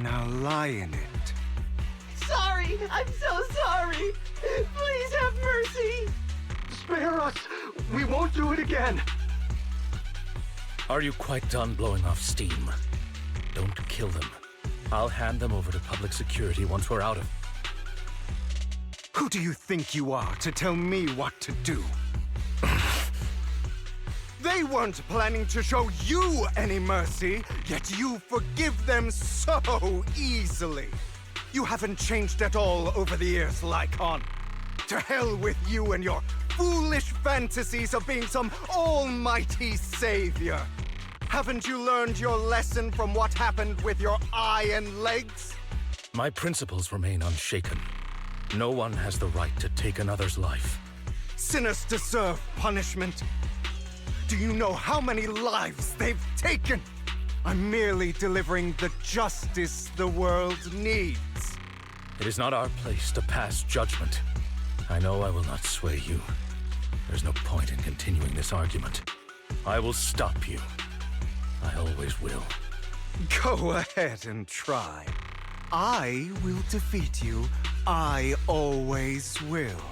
Now lie in it. Sorry, I'm so sorry. Please have mercy. Spare us! We won't do it again! Are you quite done blowing off steam? Don't kill them. I'll hand them over to public security once we're out of... Who do you think you are to tell me what to do? They weren't planning to show you any mercy, yet you forgive them so easily. You haven't changed at all over the years, Lycon. To hell with you and your foolish fantasies of being some almighty savior. Haven't you learned your lesson from what happened with your eye and legs? My principles remain unshaken. No one has the right to take another's life. Sinners deserve punishment. Do you know how many lives they've taken? I'm merely delivering the justice the world needs. It is not our place to pass judgment. I know I will not sway you. There's no point in continuing this argument. I will stop you. I always will. Go ahead and try. I will defeat you. I always will.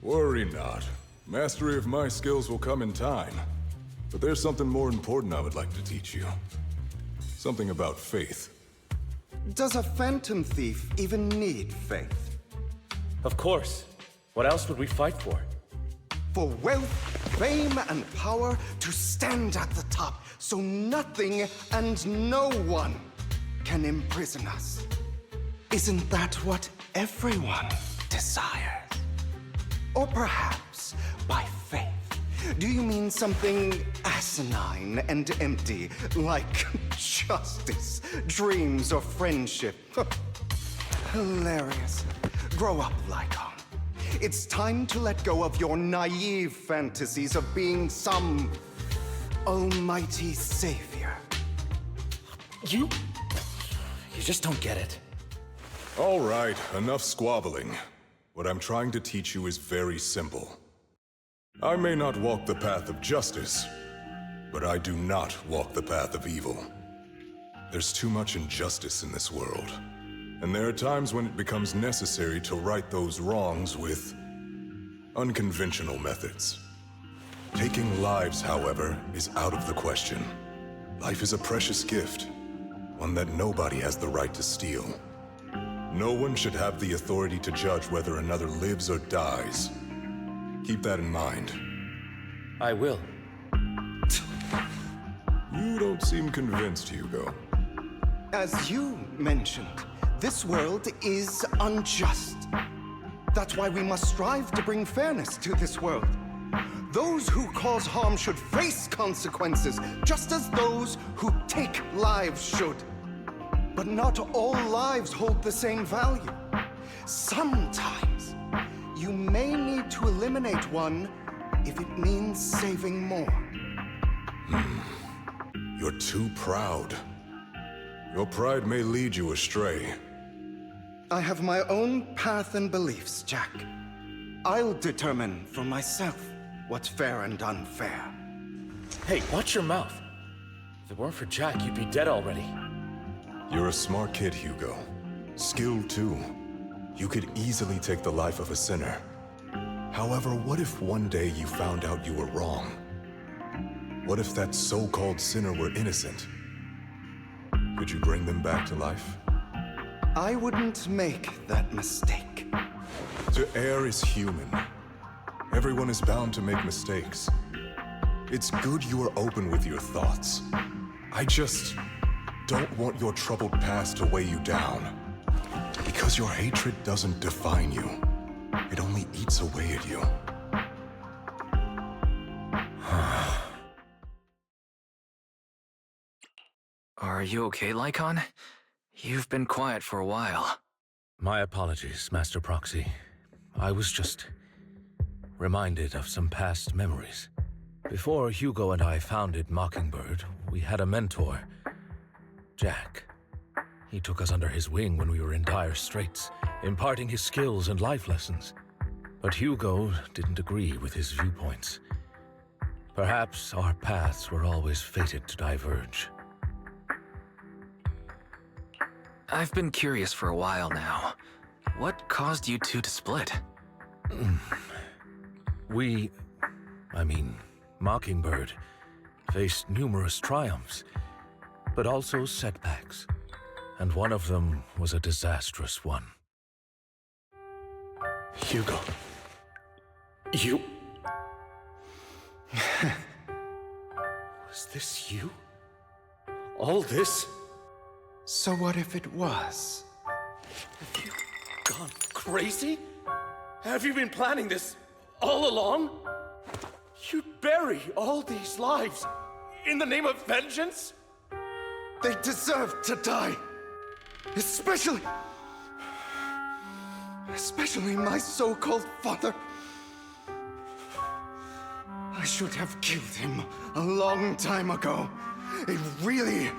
Worry not. Mastery of my skills will come in time. But there's something more important I would like to teach you. Something about faith. Does a phantom thief even need faith? Of course. What else would we fight for? For wealth, fame and power to stand at the top so nothing and no one can imprison us. Isn't that what everyone desires? Or perhaps by faith, do you mean something asinine and empty, like justice, dreams, or friendship? Hilarious. Grow up, Lycon. It's time to let go of your naive fantasies of being some almighty savior. You just don't get it. All right, enough squabbling. What I'm trying to teach you is very simple. I may not walk the path of justice, but I do not walk the path of evil. There's too much injustice in this world, and there are times when it becomes necessary to right those wrongs with unconventional methods. Taking lives, however, is out of the question. Life is a precious gift, one that nobody has the right to steal. No one should have the authority to judge whether another lives or dies. Keep that in mind. I will. You don't seem convinced, Hugo. As you mentioned, this world is unjust. That's why we must strive to bring fairness to this world. Those who cause harm should face consequences, just as those who take lives should. But not all lives hold the same value. Sometimes, you may need to eliminate one if it means saving more. You're too proud. Your pride may lead you astray. I have my own path and beliefs, Jack. I'll determine for myself what's fair and unfair. Hey, watch your mouth. If it weren't for Jack, you'd be dead already. You're a smart kid, Hugo. Skilled too. You could easily take the life of a sinner. However, what if one day you found out you were wrong? What if that so-called sinner were innocent? Could you bring them back to life? I wouldn't make that mistake. To err is human. Everyone is bound to make mistakes. It's good you are open with your thoughts. I just don't want your troubled past to weigh you down. Because your hatred doesn't define you. It only eats away at you. Are you okay, Lycon? You've been quiet for a while. My apologies, Master Proxy. I was just reminded of some past memories. Before Hugo and I founded Mockingbird, we had a mentor, Jack. He took us under his wing when we were in dire straits, imparting his skills and life lessons. But Hugo didn't agree with his viewpoints. Perhaps our paths were always fated to diverge. I've been curious for a while now. What caused you two to split? Mockingbird faced numerous triumphs, but also setbacks. And one of them was a disastrous one. Hugo. You... Was this you? All this? So what if it was? Have you gone crazy? Have you been planning this all along? You'd bury all these lives in the name of vengeance? They deserve to die. Especially my so-called father. I should have killed him a long time ago. A really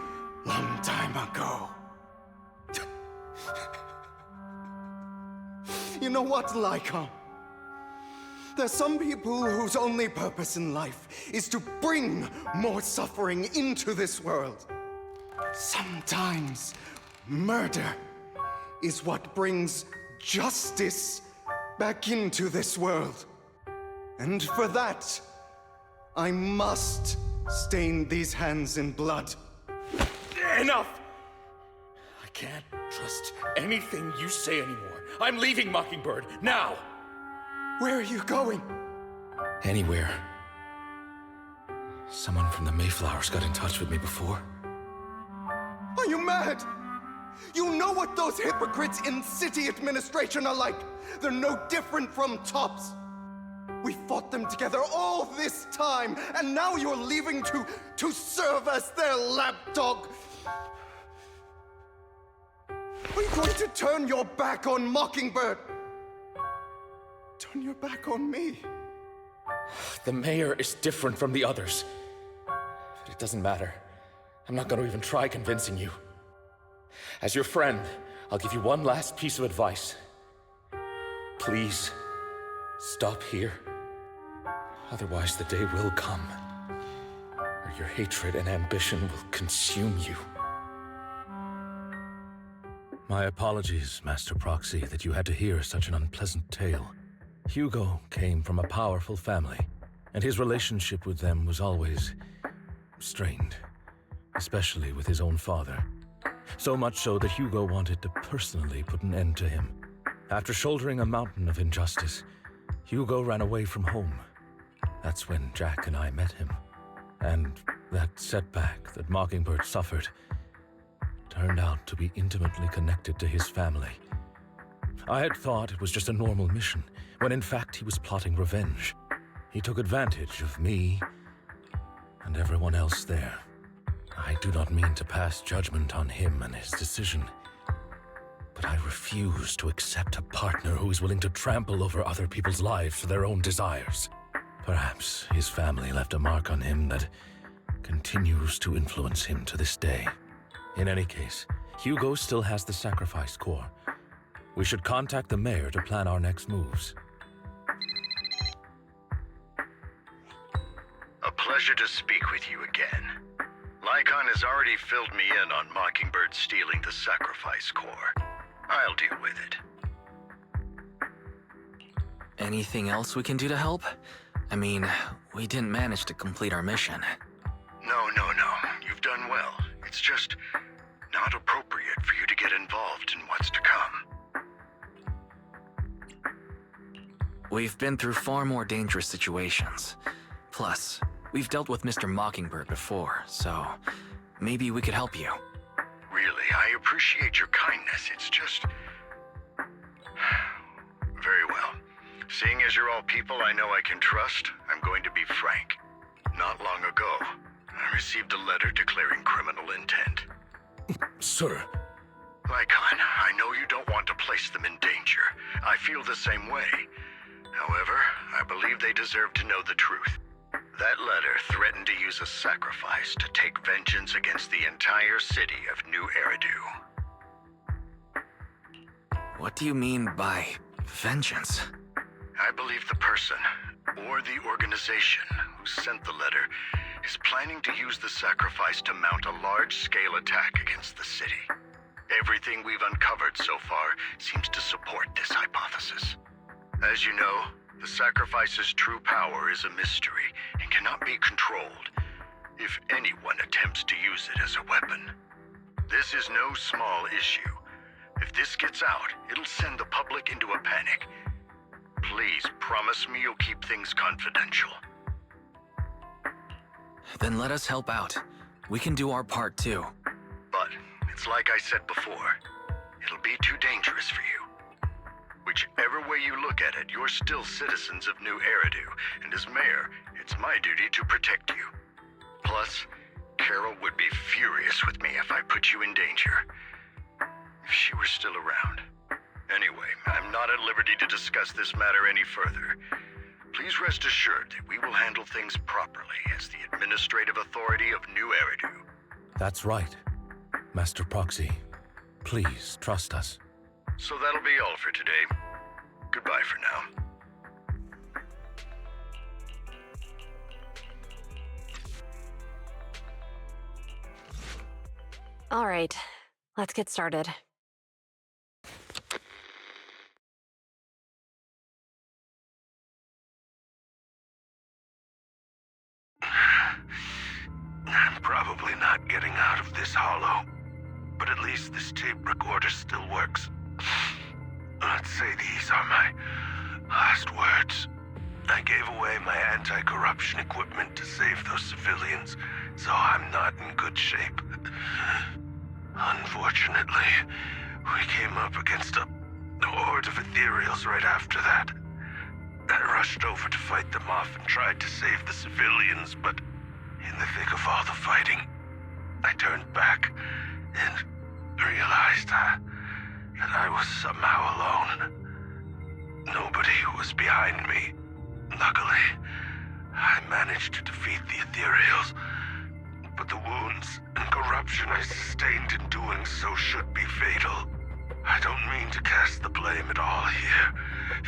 long time ago. You know what, Lycon? There's some people whose only purpose in life is to bring more suffering into this world. Sometimes murder is what brings justice back into this world. And for that, I must stain these hands in blood. Enough! I can't trust anything you say anymore. I'm leaving Mockingbird, now! Where are you going? Anywhere. Someone from the Mayflowers got in touch with me before. Are you mad? You know what those hypocrites in city administration are like. They're no different from tops. We fought them together all this time, and now you're leaving to serve as their lapdog. Are you going to turn your back on Mockingbird? Turn your back on me? The mayor is different from the others. But it doesn't matter. I'm not going to even try convincing you. As your friend, I'll give you one last piece of advice. Please, stop here. Otherwise, the day will come where your hatred and ambition will consume you. My apologies, Master Proxy, that you had to hear such an unpleasant tale. Hugo came from a powerful family, and his relationship with them was always strained, especially with his own father. So much so that Hugo wanted to personally put an end to him. After shouldering a mountain of injustice, Hugo ran away from home. That's when Jack and I met him. And that setback that Mockingbird suffered turned out to be intimately connected to his family. I had thought it was just a normal mission, when in fact he was plotting revenge. He took advantage of me and everyone else there. I do not mean to pass judgment on him and his decision, but I refuse to accept a partner who is willing to trample over other people's lives for their own desires. Perhaps his family left a mark on him that continues to influence him to this day. In any case, Hugo still has the sacrifice core. We should contact the mayor to plan our next moves. A pleasure to speak with you again. Lycon has already filled me in on Mockingbird stealing the sacrifice core. I'll deal with it. Anything else we can do to help? I mean, we didn't manage to complete our mission. No. You've done well. It's just not appropriate for you to get involved in what's to come. We've been through far more dangerous situations. Plus, we've dealt with Mr. Mockingbird before, so maybe we could help you. Really, I appreciate your kindness. It's just... Very well. Seeing as you're all people I know I can trust, I'm going to be frank. Not long ago, I received a letter declaring criminal intent. Sir. Lycon, I know you don't want to place them in danger. I feel the same way. However, I believe they deserve to know the truth. That letter threatened to use a sacrifice to take vengeance against the entire city of New Eridu. What do you mean by vengeance? I believe the person, or the organization, who sent the letter is planning to use the sacrifice to mount a large-scale attack against the city. Everything we've uncovered so far seems to support this hypothesis. As you know, the sacrifice's true power is a mystery and cannot be controlled if anyone attempts to use it as a weapon. This is no small issue. If this gets out, it'll send the public into a panic. Please promise me you'll keep things confidential. Then let us help out. We can do our part too. But it's like I said before, it'll be too dangerous for you. Whichever way you look at it, you're still citizens of New Eridu, and as mayor, it's my duty to protect you. Plus, Carol would be furious with me if I put you in danger. If she were still around. Anyway, I'm not at liberty to discuss this matter any further. Please rest assured that we will handle things properly as the administrative authority of New Eridu. That's right. Master Proxy, please trust us. So that'll be all for today. Goodbye for now. All right, let's get started. I'm probably not getting out of this hollow, but at least this tape recorder still works. Let's say these are my last words. I gave away away my anti-corruption equipment to save those civilians, so I'm not in good shape. Unfortunately, we came up against a horde of ethereals right after that. I rushed over to fight them off and tried to save the civilians, but in the thick of all the fighting, I turned back and realized that I was somehow alone. Nobody was behind me. Luckily, I managed to defeat the ethereals, but the wounds and corruption I sustained in doing so should be fatal. I don't mean to cast the blame at all here,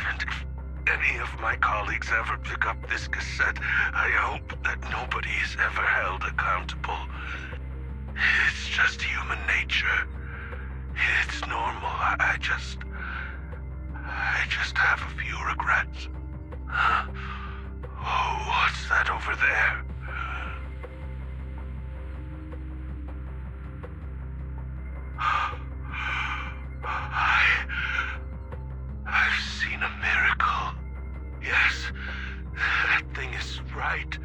and if any of my colleagues ever pick up this cassette, I hope that nobody is ever held accountable. It's just human nature. It's normal. I just have a few regrets. Oh, what's that over there? I've seen a miracle. Yes, that thing is right.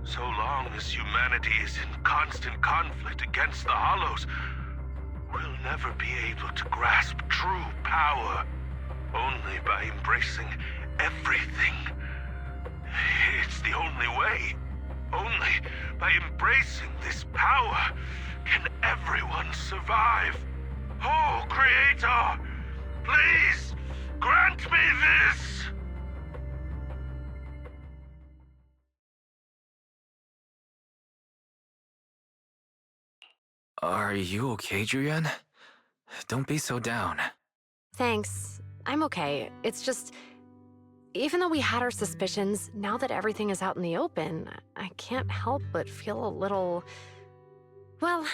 So long as humanity is in constant conflict against the Hollows, we'll never be able to grasp true power. Only by embracing everything. It's the only way. Only by embracing this power can everyone survive. Oh, Creator, please grant me this! Are you okay, Julian? Don't be so down. Thanks. I'm okay. It's just... even though we had our suspicions, now that everything is out in the open, I can't help but feel a little... well,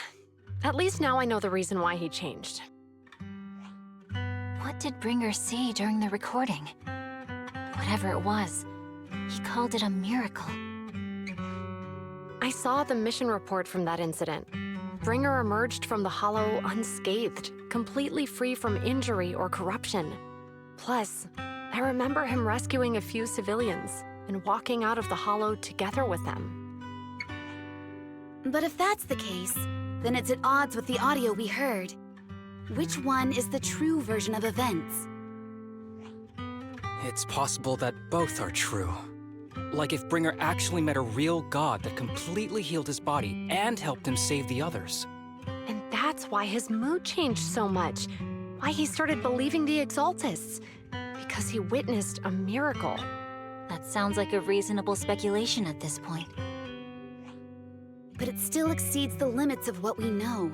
at least now I know the reason why he changed. What did Bringer say during the recording? Whatever it was, he called it a miracle. I saw the mission report from that incident. Bringer emerged from the Hollow unscathed, completely free from injury or corruption. Plus, I remember him rescuing a few civilians and walking out of the Hollow together with them. But if that's the case, then it's at odds with the audio we heard. Which one is the true version of events? It's possible that both are true. Like if Bringer actually met a real god that completely healed his body and helped him save the others. And that's why his mood changed so much. Why he started believing the Exaltists. Because he witnessed a miracle. That sounds like a reasonable speculation at this point. But it still exceeds the limits of what we know.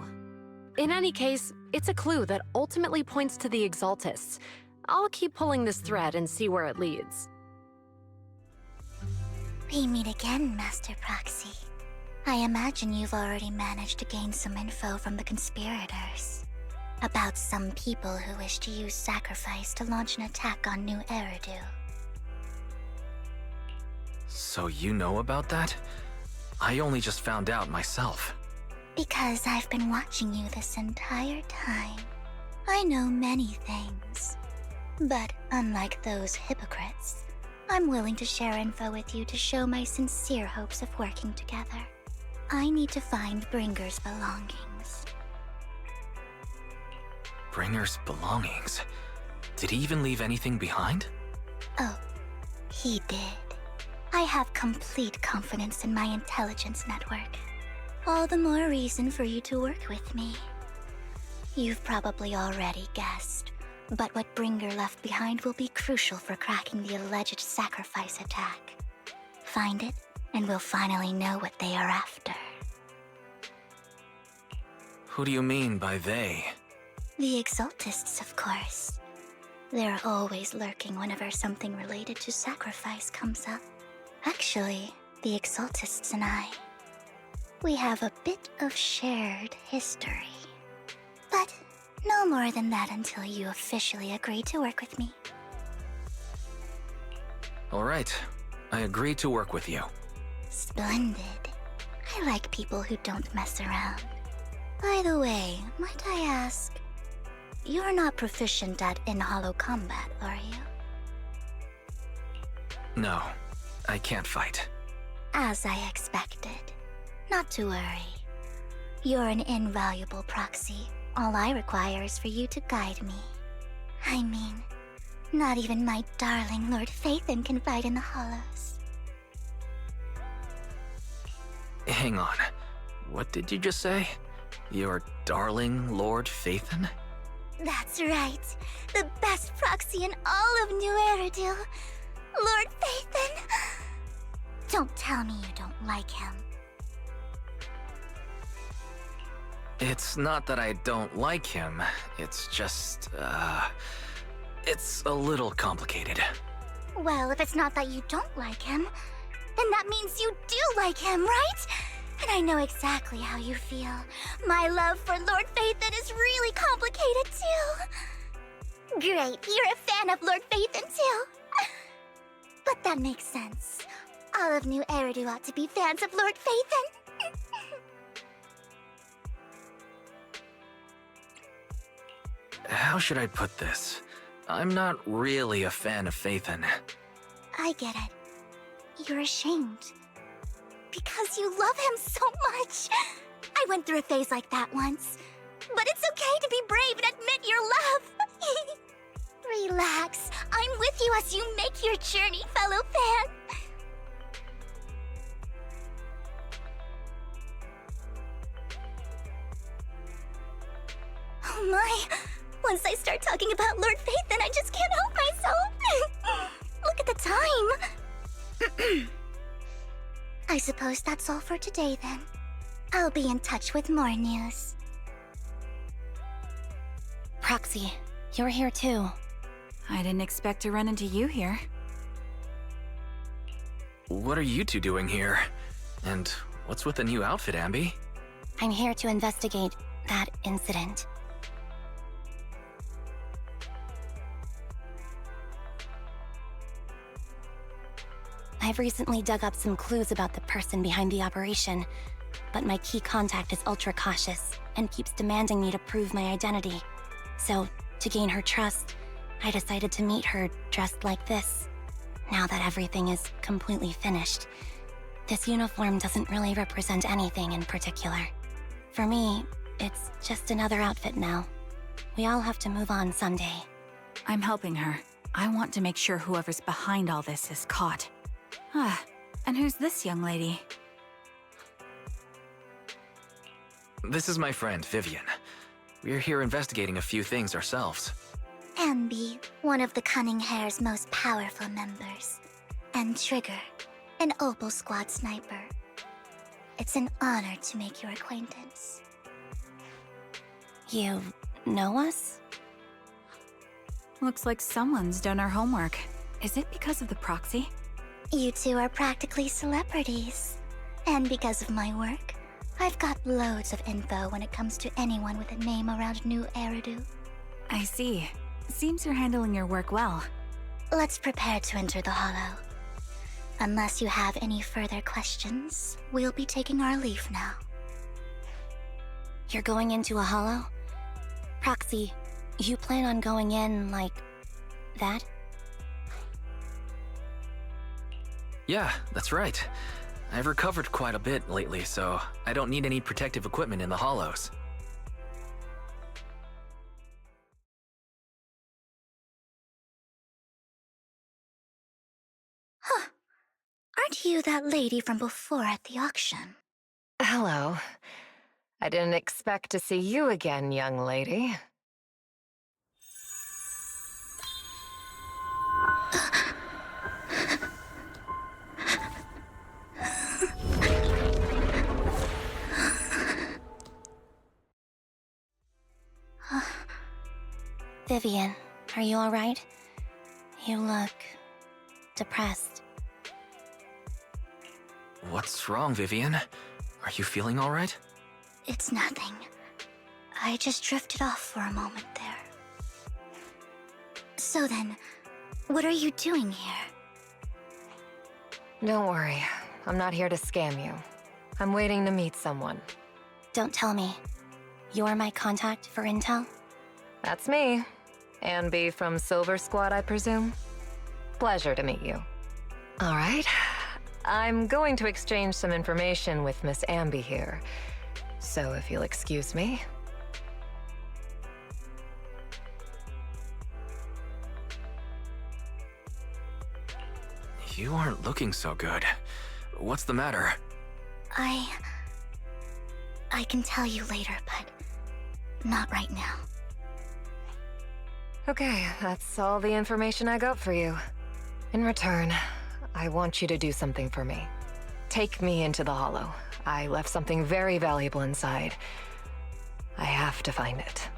In any case, it's a clue that ultimately points to the Exaltists. I'll keep pulling this thread and see where it leads. We meet again, Master Proxy. I imagine you've already managed to gain some info from the conspirators. About some people who wish to use sacrifice to launch an attack on New Eridu. So you know about that? I only just found out myself. Because I've been watching you this entire time. I know many things. But unlike those hypocrites, I'm willing to share info with you to show my sincere hopes of working together. I need to find Bringer's belongings. Bringer's belongings? Did he even leave anything behind? Oh, he did. I have complete confidence in my intelligence network. All the more reason for you to work with me. You've probably already guessed, but what Bringer left behind will be crucial for cracking the alleged sacrifice attack. Find it, and we'll finally know what they are after. Who do you mean by they? The Exaltists, of course. They're always lurking whenever something related to sacrifice comes up. Actually, the Exaltists and I, we have a bit of shared history. But no more than that until you officially agree to work with me. All right, I agree to work with you. Splendid. I like people who don't mess around. By the way, might I ask, you're not proficient at in-hollow combat, are you? No, I can't fight. As I expected. Not to worry. You're an invaluable proxy. All I require is for you to guide me. I mean, not even my darling Lord Phaethon can fight in the Hollows. Hang on. What did you just say? Your darling Lord Phaethon? That's right. The best proxy in all of New Eridu. Lord Phaethon. Don't tell me you don't like him. It's not that I don't like him. It's just, it's a little complicated. Well, if it's not that you don't like him, then that means you do like him, right? And I know exactly how you feel. My love for Lord Phaethon is really complicated too. Great, you're a fan of Lord Phaethon too. But that makes sense. All of New Eridu ought to be fans of Lord Phaethon. How should I put this? I'm not really a fan of Phaethon. I get it. You're ashamed. Because you love him so much. I went through a phase like that once. But it's okay to be brave and admit your love. Relax. I'm with you as you make your journey, fellow fan. Oh my. Once I start talking about Lord Phaethon, I just can't help myself. Look at the time. I suppose that's all for today then. I'll be in touch with more news. Proxy, you're here too. I didn't expect to run into you here. What are you two doing here? And what's with the new outfit, Ambi? I'm here to investigate that incident. I've recently dug up some clues about the person behind the operation, but my key contact is ultra cautious and keeps demanding me to prove my identity. So, to gain her trust, I decided to meet her dressed like this. Now that everything is completely finished, this uniform doesn't really represent anything in particular. For me, it's just another outfit now. We all have to move on someday. I'm helping her. I want to make sure whoever's behind all this is caught. And who's this young lady? This is my friend, Vivian. We're here investigating a few things ourselves. Ambi, one of the Cunning Hair's most powerful members. And Trigger, an Opal Squad sniper. It's an honor to make your acquaintance. You know us? Looks like someone's done our homework. Is it because of the proxy? You two are practically celebrities. And because of my work, I've got loads of info when it comes to anyone with a name around New Eridu. I see. Seems you're handling your work well. Let's prepare to enter the Hollow. Unless you have any further questions, we'll be taking our leave now. You're going into a Hollow? Proxy, you plan on going in like that? Yeah, that's right. I've recovered quite a bit lately, so I don't need any protective equipment in the Hollows. Huh. Aren't you that lady from before at the auction? Hello. I didn't expect to see you again, young lady. Vivian, are you alright? You look depressed. What's wrong, Vivian? Are you feeling all right? It's nothing. I just drifted off for a moment there. So then, what are you doing here? Don't worry. I'm not here to scam you. I'm waiting to meet someone. Don't tell me. You're my contact for intel? That's me. Ambi from Silver Squad, I presume? Pleasure to meet you. All right, I'm going to exchange some information with Miss Amby here. So if you'll excuse me. You aren't looking so good. What's the matter? I can tell you later, but not right now. Okay, that's all the information I got for you. In return, I want you to do something for me. Take me into the Hollow. I left something very valuable inside. I have to find it.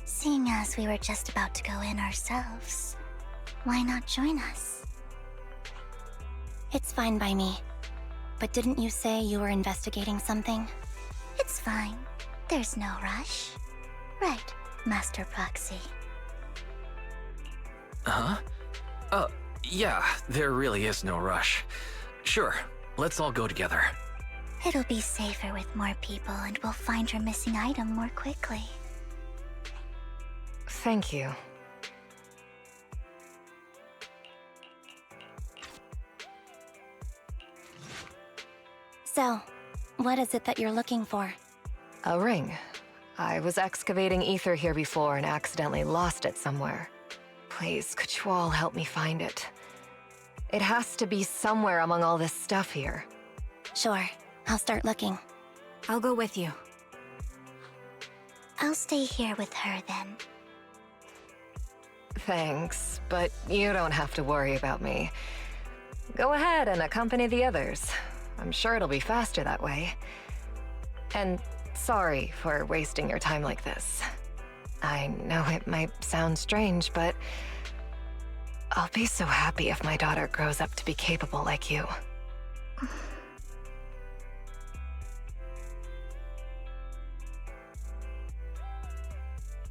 Seeing as we were just about to go in ourselves, why not join us? It's fine by me. But didn't you say you were investigating something? It's fine. There's no rush. Right, Master Proxy. Huh? Yeah, there really is no rush. Sure, let's all go together. It'll be safer with more people, and we'll find your missing item more quickly. Thank you. So, what is it that you're looking for? A ring. I was excavating ether here before and accidentally lost it somewhere. Please, could you all help me find it? It has to be somewhere among all this stuff here. Sure, I'll start looking. I'll go with you. I'll stay here with her then. Thanks, but you don't have to worry about me. Go ahead and accompany the others. I'm sure it'll be faster that way. And sorry for wasting your time like this. I know it might sound strange, but I'll be so happy if my daughter grows up to be capable like you.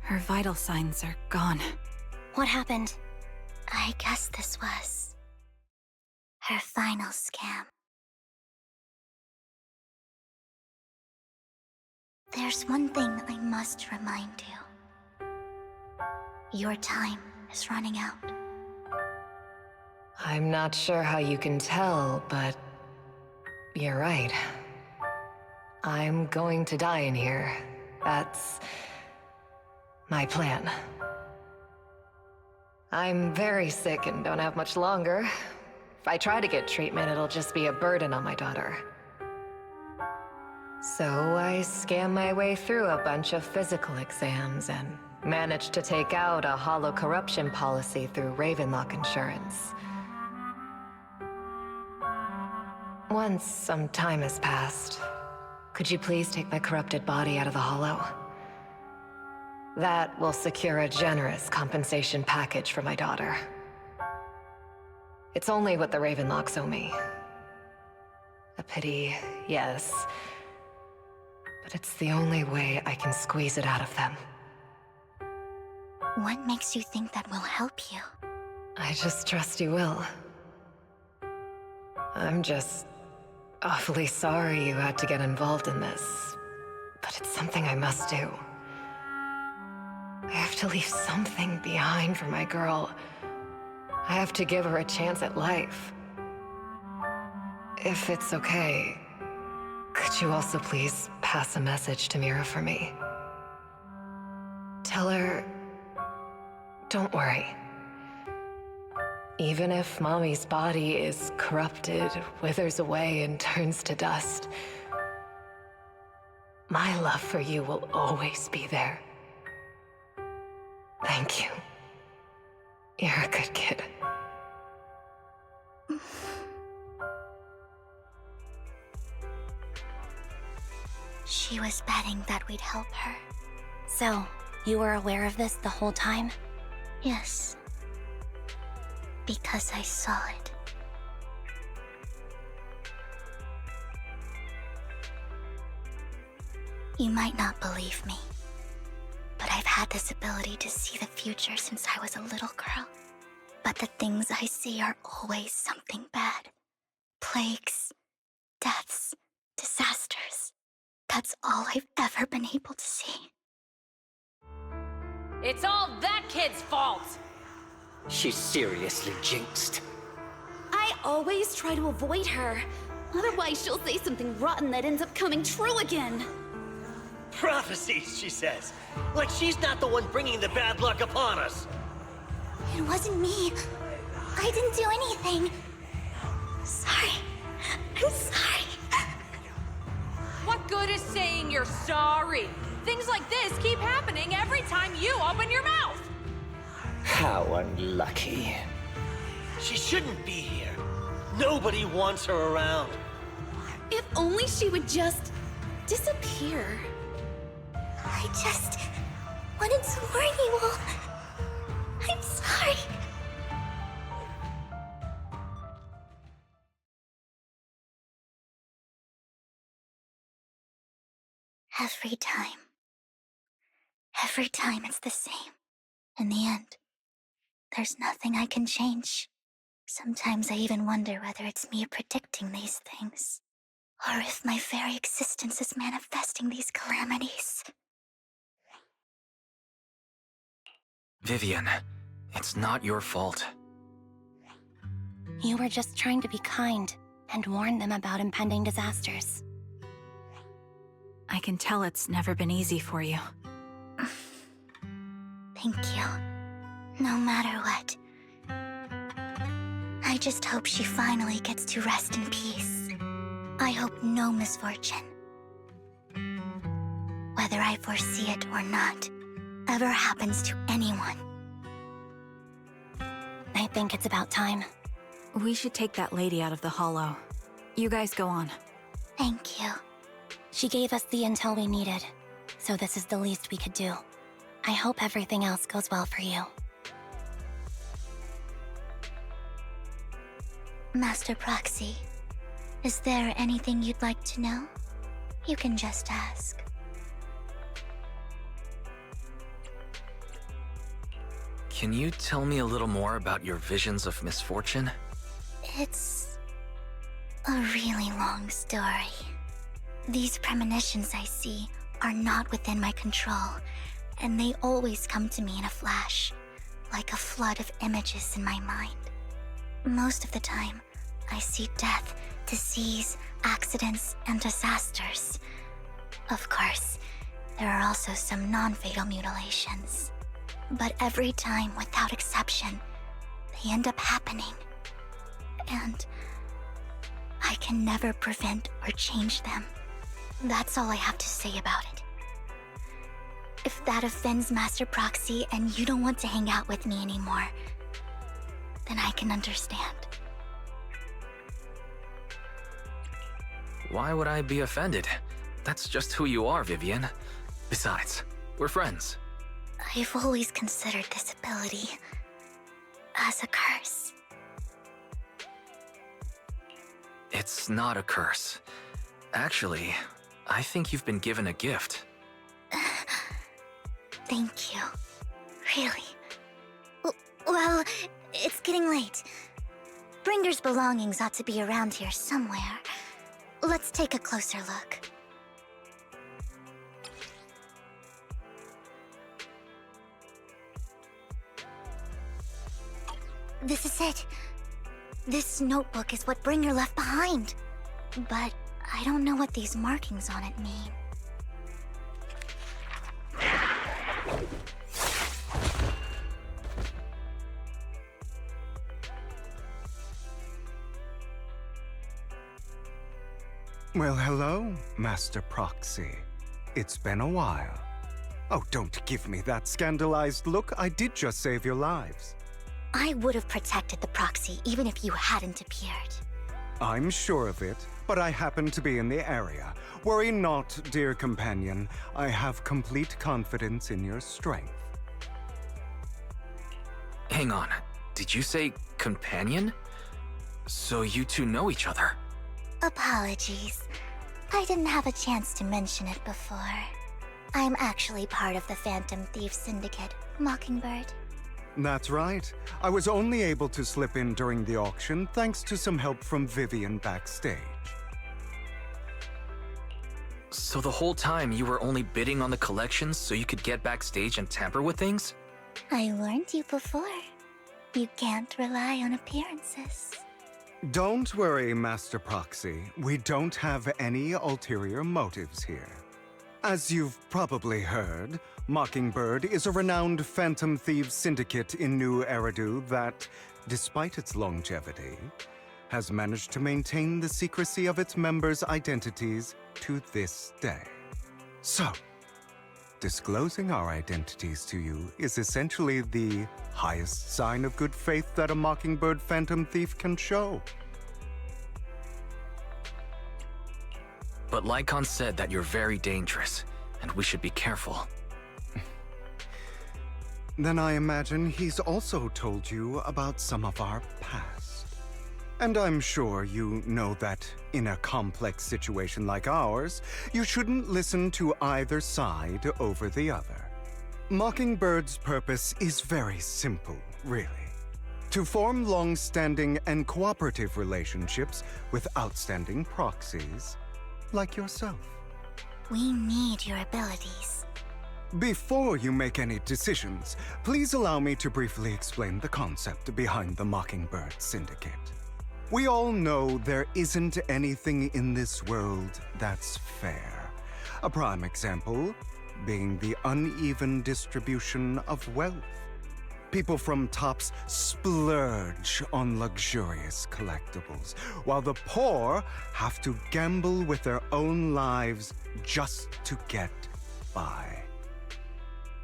Her vital signs are gone. What happened? I guess this was her final scam. There's one thing I must remind you. Your time is running out. I'm not sure how you can tell, but you're right. I'm going to die in here. That's my plan. I'm very sick and don't have much longer. If I try to get treatment, it'll just be a burden on my daughter. So I scam my way through a bunch of physical exams and managed to take out a hollow corruption policy through Ravenlock Insurance. Once some time has passed, could you please take my corrupted body out of the hollow? That will secure a generous compensation package for my daughter. It's only what the Ravenlocks owe me. A pity, yes. But it's the only way I can squeeze it out of them. What makes you think that will help you? I just trust you will. I'm just awfully sorry you had to get involved in this, but it's something I must do. I have to leave something behind for my girl. I have to give her a chance at life. If it's okay, could you also please pass a message to Mira for me? Tell her, don't worry. Even if Mommy's body is corrupted, withers away, and turns to dust, my love for you will always be there. Thank you. You're a good kid. She was betting that we'd help her. So, you were aware of this the whole time? Yes. Because I saw it. You might not believe me, but I've had this ability to see the future since I was a little girl. But the things I see are always something bad. Plagues, deaths, disasters. That's all I've ever been able to see. It's all that kid's fault! She's seriously jinxed. I Always try to avoid her. Otherwise, she'll say something rotten that ends up coming true again. Prophecies, she says. Like she's not the one bringing the bad luck upon us. It wasn't me. I didn't do anything. Sorry. I'm sorry. What good is saying you're sorry? Things like this keep happening every time you open your mouth. How unlucky. She shouldn't be here. Nobody wants her around. If only she would just disappear. I just wanted to warn you all. I'm sorry. Every time it's the same. In the end, there's nothing I can change. Sometimes I even wonder whether it's me predicting these things, or if my very existence is manifesting these calamities. Vivian, it's not your fault. You were just trying to be kind and warn them about impending disasters. I can tell it's never been easy for you. Thank you. No matter what. I just hope she finally gets to rest in peace. I hope no misfortune, whether I foresee it or not, ever happens to anyone. I think it's about time. We should take that lady out of the hollow. You guys go on. Thank you. She gave us the intel we needed, so this is the least we could do. I hope everything else goes well for you. Master Proxy, is there anything you'd like to know? You can just ask. Can you tell me a little more about your visions of misfortune? It's a really long story. These premonitions I see are not within my control, and they always come to me in a flash, like a flood of images in my mind. Most of the time, I see death, disease, accidents, and disasters. Of course, there are also some non-fatal mutilations. But every time, without exception, they end up happening. And I can never prevent or change them. That's all I have to say about it. If that offends Master Proxy and you don't want to hang out with me anymore, then I can understand. Why would I be offended? That's just who you are, Vivian. Besides, we're friends. I've always considered this ability as a curse. It's not a curse. Actually, I think you've been given a gift. Thank you. Really. Well, it's getting late. Bringer's belongings ought to be around here somewhere. Let's take a closer look. This is it. This notebook is what Bringer left behind. But I don't know what these markings on it mean. Well, hello, Master Proxy. It's been a while. Oh, don't give me that scandalized look. I did just save your lives. I would have protected the Proxy even if you hadn't appeared. I'm sure of it, but I happen to be in the area. Worry not, dear companion. I have complete confidence in your strength. Hang on, did you say companion? So you two know each other? Apologies. I didn't have a chance to mention it before. I'm actually part of the Phantom Thief Syndicate, Mockingbird. That's right. I was only able to slip in during the auction thanks to some help from Vivian backstage. So the whole time you were only bidding on the collections so you could get backstage and tamper with things? I warned you before. You can't rely on appearances. Don't worry, Master Proxy. We don't have any ulterior motives here. As you've probably heard, Mockingbird is a renowned phantom thieves syndicate in New Eridu that, despite its longevity, has managed to maintain the secrecy of its members' identities to this day. So, disclosing our identities to you is essentially the highest sign of good faith that a Mockingbird phantom thief can show. But Lycon said that you're very dangerous, and we should be careful. Then I imagine he's also told you about some of our past. And I'm sure you know that in a complex situation like ours, you shouldn't listen to either side over the other. Mockingbird's purpose is very simple, really. To form long-standing and cooperative relationships with outstanding proxies like yourself. We need your abilities. Before you make any decisions, please allow me to briefly explain the concept behind the Mockingbird Syndicate. We all know there isn't anything in this world that's fair. A prime example being the uneven distribution of wealth. People from tops splurge on luxurious collectibles, while the poor have to gamble with their own lives just to get by.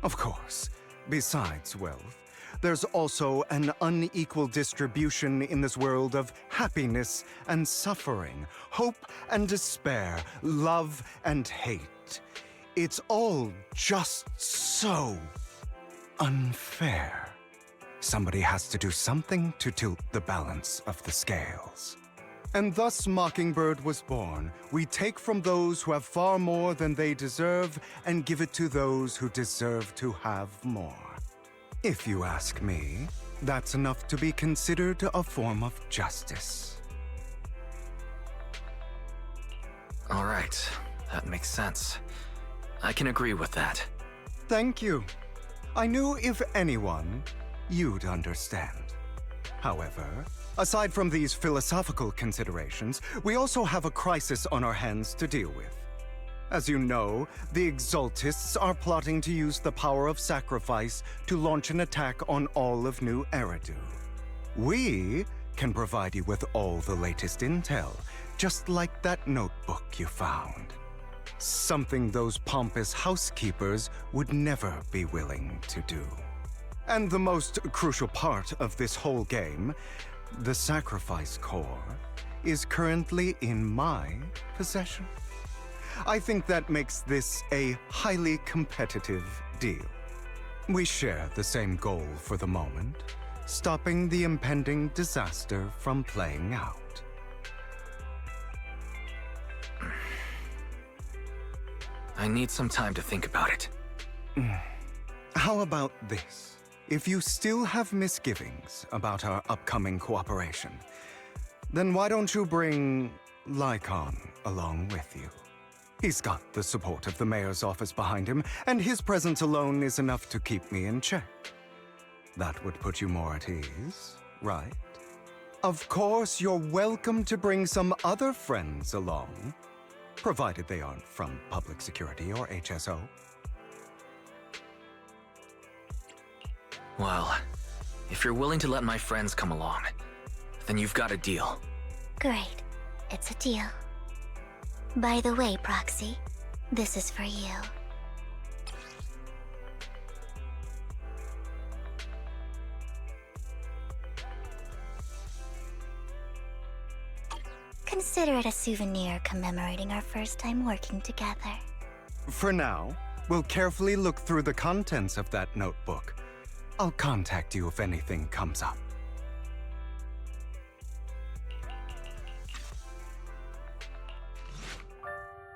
Of course, besides wealth, there's also an unequal distribution in this world of happiness and suffering, hope and despair, love and hate. It's all just so unfair. Somebody has to do something to tilt the balance of the scales. And thus Mockingbird was born. We take from those who have far more than they deserve and give it to those who deserve to have more. If you ask me, that's enough to be considered a form of justice. All right, that makes sense. I can agree with that. Thank you. I knew if anyone, you'd understand. However, aside from these philosophical considerations, we also have a crisis on our hands to deal with. As you know, the Exaltists are plotting to use the power of sacrifice to launch an attack on all of New Eridu. We can provide you with all the latest intel, just like that notebook you found. Something those pompous housekeepers would never be willing to do. And the most crucial part of this whole game, the sacrifice core, is currently in my possession. I think that makes this a highly competitive deal. We share the same goal for the moment, stopping the impending disaster from playing out. I need some time to think about it. How about this? If you still have misgivings about our upcoming cooperation, then why don't you bring Lycon along with you? He's got the support of the mayor's office behind him, and his presence alone is enough to keep me in check. That would put you more at ease, right? Of course, you're welcome to bring some other friends along, provided they aren't from public security or HSO. Well, if you're willing to let my friends come along, then you've got a deal. Great. It's a deal. By the way, Proxy, this is for you. Consider it a souvenir commemorating our first time working together. For now, we'll carefully look through the contents of that notebook. I'll contact you if anything comes up.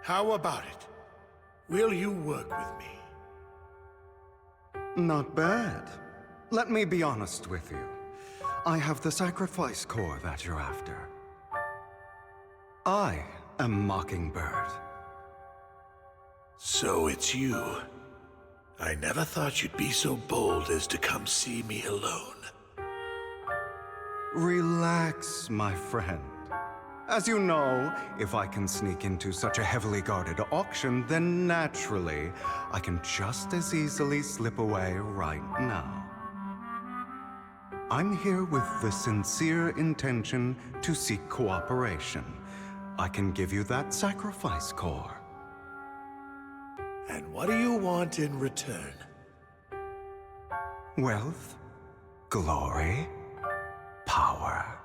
How about it? Will you work with me? Not bad. Let me be honest with you. I have the sacrifice core that you're after. I am Mockingbird. So it's you. I never thought you'd be so bold as to come see me alone. Relax, my friend. As you know, if I can sneak into such a heavily guarded auction, then naturally, I can just as easily slip away right now. I'm here with the sincere intention to seek cooperation. I can give you that sacrifice core. And what do you want in return? Wealth, glory, power.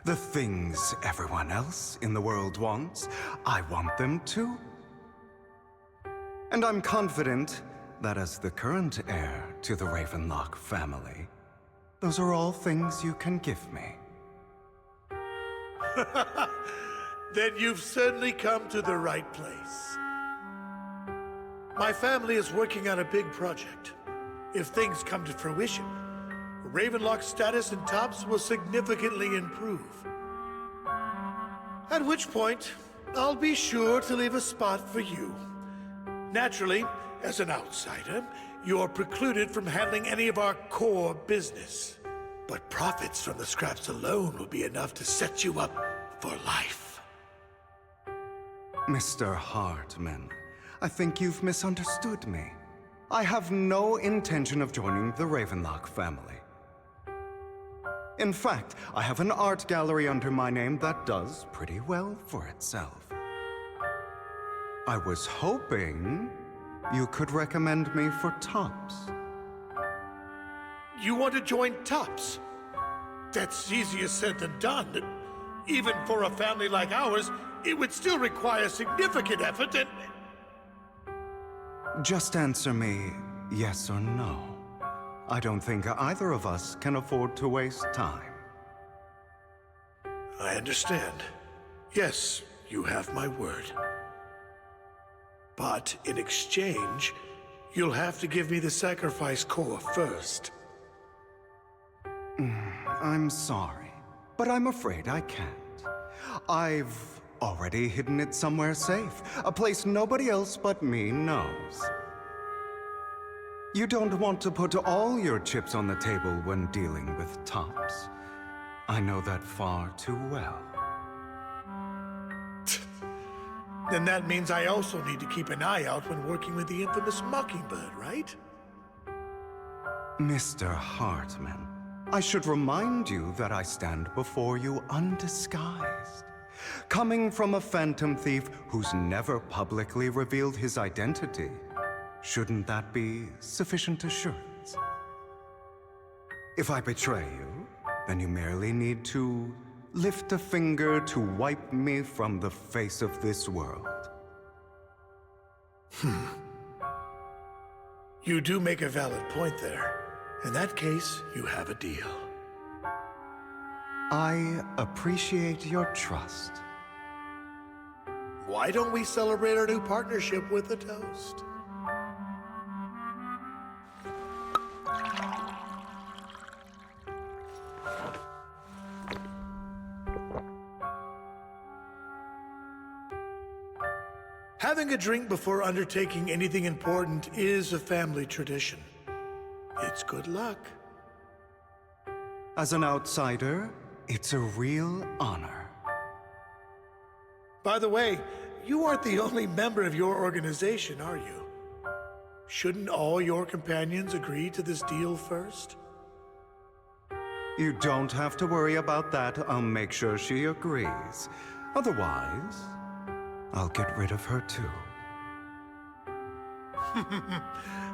The things everyone else in the world wants, I want them too. And I'm confident that as the current heir to the Ravenlock family, those are all things you can give me. Then you've certainly come to the right place. My family is working on a big project. If things come to fruition, Ravenlock's status in Tops will significantly improve. At which point, I'll be sure to leave a spot for you. Naturally, as an outsider, you're precluded from handling any of our core business. But profits from the scraps alone will be enough to set you up for life. Mr. Hartman, I think you've misunderstood me. I have no intention of joining the Ravenlock family. In fact, I have an art gallery under my name that does pretty well for itself. I was hoping you could recommend me for Tops. You want to join Tops? That's easier said than done. Even for a family like ours, it would still require significant effort and... Just answer me yes or no. I don't think either of us can afford to waste time. I understand. Yes, you have my word. But in exchange, you'll have to give me the sacrifice core first. I'm sorry, but I'm afraid I can't. I've already hidden it somewhere safe, a place nobody else but me knows. You don't want to put all your chips on the table when dealing with Tops. I know that far too well. Then that means I also need to keep an eye out when working with the infamous Mockingbird, right? Mr. Hartman, I should remind you that I stand before you undisguised. Coming from a phantom thief who's never publicly revealed his identity, shouldn't that be sufficient assurance? If I betray you, then you merely need to lift a finger to wipe me from the face of this world. You do make a valid point there. In that case, you have a deal. I appreciate your trust. Why don't we celebrate our new partnership with a toast? Having a drink before undertaking anything important is a family tradition. It's good luck. As an outsider, it's a real honor. By the way, you aren't the only member of your organization, are you? Shouldn't all your companions agree to this deal first? You don't have to worry about that. I'll make sure she agrees. Otherwise, I'll get rid of her too.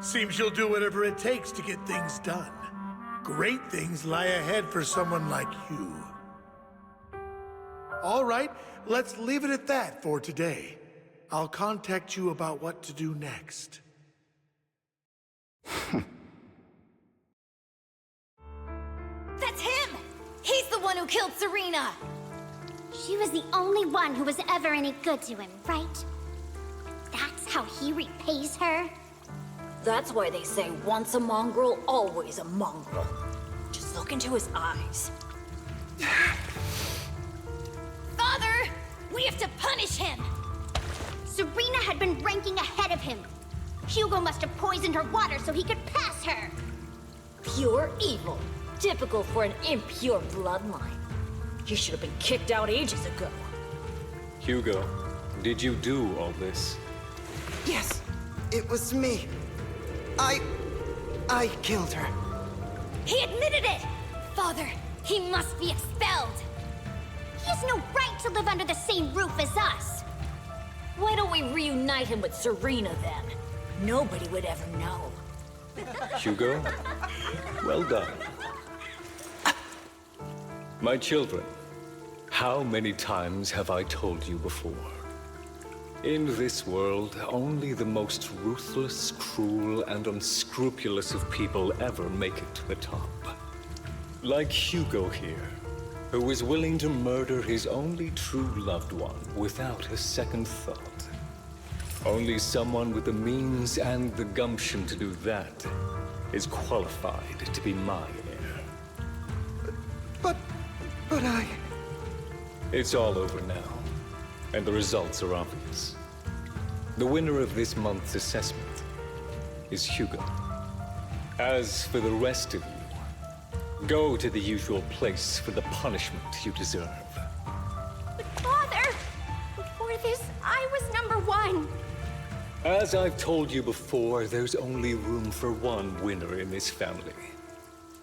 Seems you'll do whatever it takes to get things done. Great things lie ahead for someone like you. All right, let's leave it at that for today. I'll contact you about what to do next. That's him! He's the one who killed Serena! She was the only one who was ever any good to him, right? That's how he repays her? That's why they say once a mongrel, always a mongrel. Just look into his eyes. Father! We have to punish him! Serena had been ranking ahead of him. Hugo must have poisoned her water so he could pass her. Pure evil. Typical for an impure bloodline. You should have been kicked out ages ago. Hugo, did you do all this? Yes, it was me. I killed her. He admitted it! Father, he must be expelled! He has no right to live under the same roof as us! Why don't we reunite him with Serena then? Nobody would ever know. Hugo, well done. My children, how many times have I told you before? In this world, only the most ruthless, cruel, and unscrupulous of people ever make it to the top. Like Hugo here, who was willing to murder his only true loved one without a second thought. Only someone with the means and the gumption to do that is qualified to be my heir. But I... It's all over now, and the results are obvious. The winner of this month's assessment is Hugo. As for the rest of you, go to the usual place for the punishment you deserve. But Father, before this, I was #1. As I've told you before, there's only room for one winner in this family.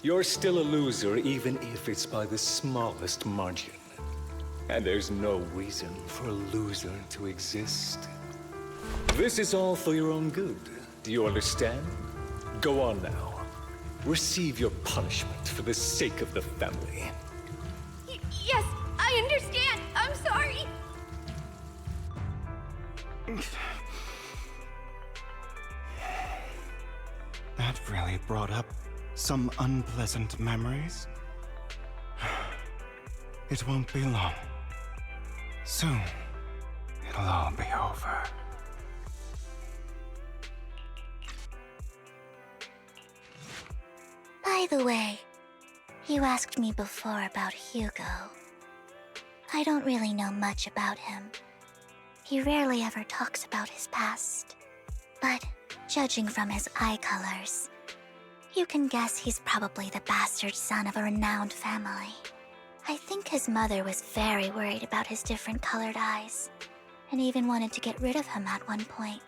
You're still a loser, even if it's by the smallest margin. And there's no reason for a loser to exist. This is all for your own good. Do you understand? Go on now. Receive your punishment for the sake of the family. Yes, I understand. I'm sorry. That really brought up some unpleasant memories. It won't be long. Soon, it'll all be over. By the way, you asked me before about Hugo. I don't really know much about him. He rarely ever talks about his past. But judging from his eye colors, you can guess he's probably the bastard son of a renowned family. I think his mother was very worried about his different colored eyes, and even wanted to get rid of him at one point.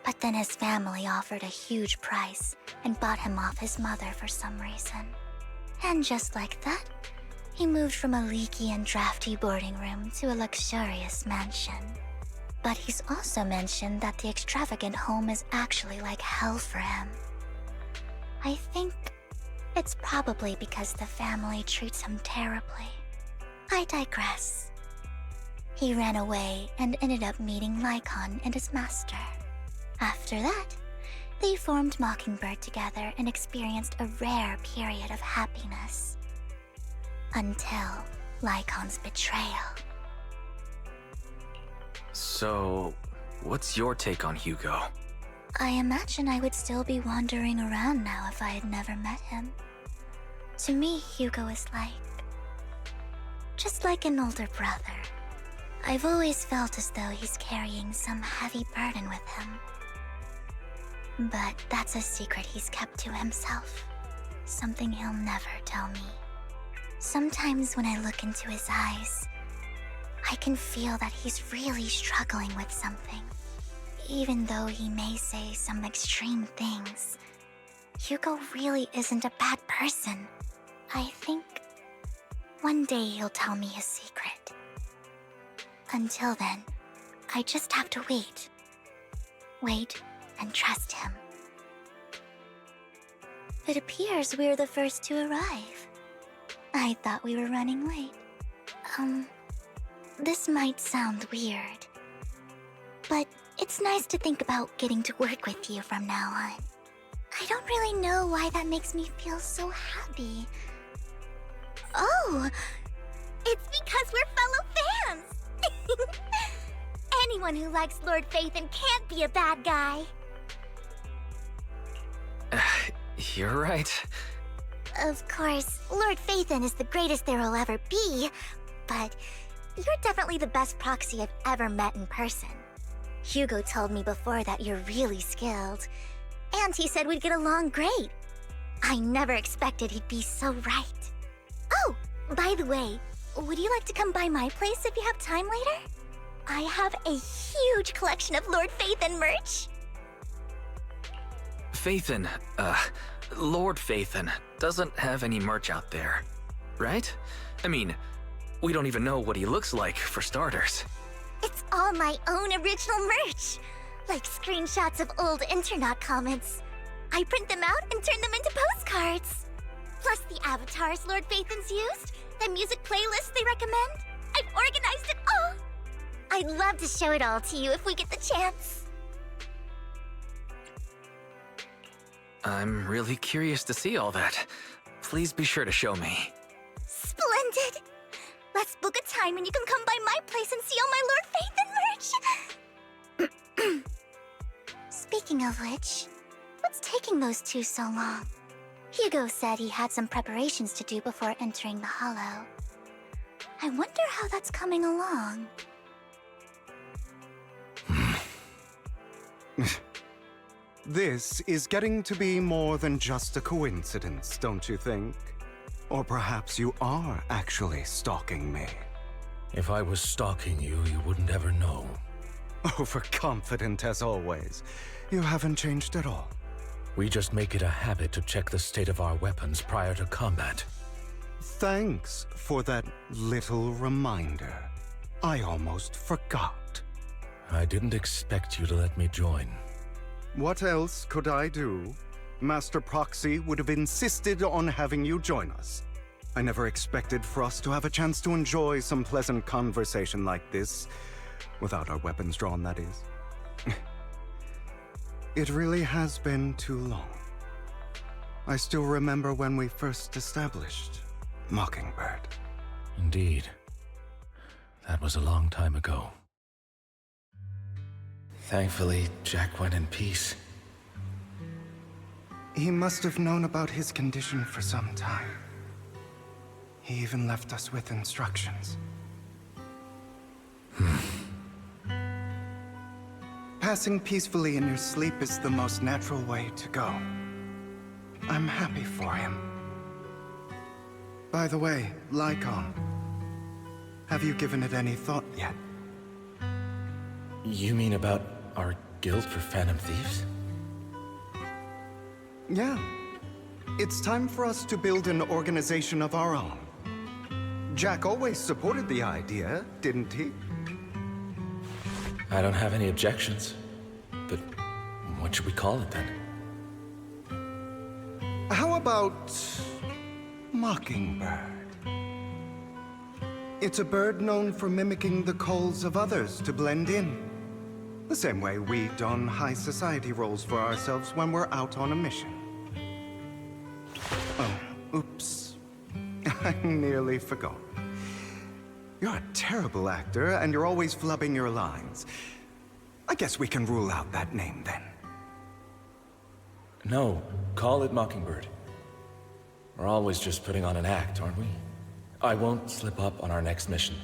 But then his family offered a huge price and bought him off his mother for some reason. And just like that, he moved from a leaky and drafty boarding room to a luxurious mansion. But he's also mentioned that the extravagant home is actually like hell for him. I think it's probably because the family treats him terribly. I digress. He ran away and ended up meeting Lycon and his master. After that, they formed Mockingbird together and experienced a rare period of happiness. Until Lycon's betrayal. So, what's your take on Hugo? I imagine I would still be wandering around now if I had never met him. To me, Hugo is just like an older brother. I've always felt as though he's carrying some heavy burden with him. But that's a secret he's kept to himself. Something he'll never tell me. Sometimes when I look into his eyes, I can feel that he's really struggling with something. Even though he may say some extreme things, Hugo really isn't a bad person. I think one day he'll tell me his secret. Until then, I just have to wait. Wait and trust him. It appears we're the first to arrive. I thought we were running late. This might sound weird, but it's nice to think about getting to work with you from now on. I don't really know why that makes me feel so happy. Oh, it's because we're fellow fans! Anyone who likes Lord Phaethon can't be a bad guy. You're right. Of course, Lord Phaethon is the greatest there will ever be, but you're definitely the best proxy I've ever met in person. Hugo told me before that you're really skilled, and he said we'd get along great. I never expected he'd be so right. Oh, by the way, would you like to come by my place if you have time later? I have a huge collection of Lord Phaethon merch. Phaethon, Lord Phaethon doesn't have any merch out there, right? I mean, we don't even know what he looks like, for starters. It's all my own original merch, like screenshots of old internet comments. I print them out and turn them into postcards. Plus the avatars Lord Phaethon's used, the music playlist they recommend. I've organized it all. I'd love to show it all to you if we get the chance. I'm really curious to see all that. Please be sure to show me. Splendid! Let's book a time and you can come by my place and see all my Lord Phaethon merch. Speaking of which, what's taking those two so long? Hugo said he had some preparations to do before entering the Hollow. I wonder how that's coming along. This is getting to be more than just a coincidence, don't you think? Or perhaps you are actually stalking me. If I was stalking you, you wouldn't ever know. Overconfident as always. You haven't changed at all. We just make it a habit to check the state of our weapons prior to combat. Thanks for that little reminder. I almost forgot. I didn't expect you to let me join. What else could I do? Master Proxy would have insisted on having you join us. I never expected for us to have a chance to enjoy some pleasant conversation like this, without our weapons drawn, that is. It really has been too long. I still remember when we first established Mockingbird. Indeed. That was a long time ago. Thankfully, Jack went in peace. He must have known about his condition for some time. He even left us with instructions. Passing peacefully in your sleep is the most natural way to go. I'm happy for him. By the way, Lycon, have you given it any thought yet? You mean about our guild for Phantom Thieves? Yeah. It's time for us to build an organization of our own. Jack always supported the idea, didn't he? I don't have any objections. But what should we call it then? How about Mockingbird? It's a bird known for mimicking the calls of others to blend in. The same way we don high society roles for ourselves when we're out on a mission. Oh, oops. I nearly forgot. You're a terrible actor, and you're always flubbing your lines. I guess we can rule out that name, then. No, call it Mockingbird. We're always just putting on an act, aren't we? I won't slip up on our next mission.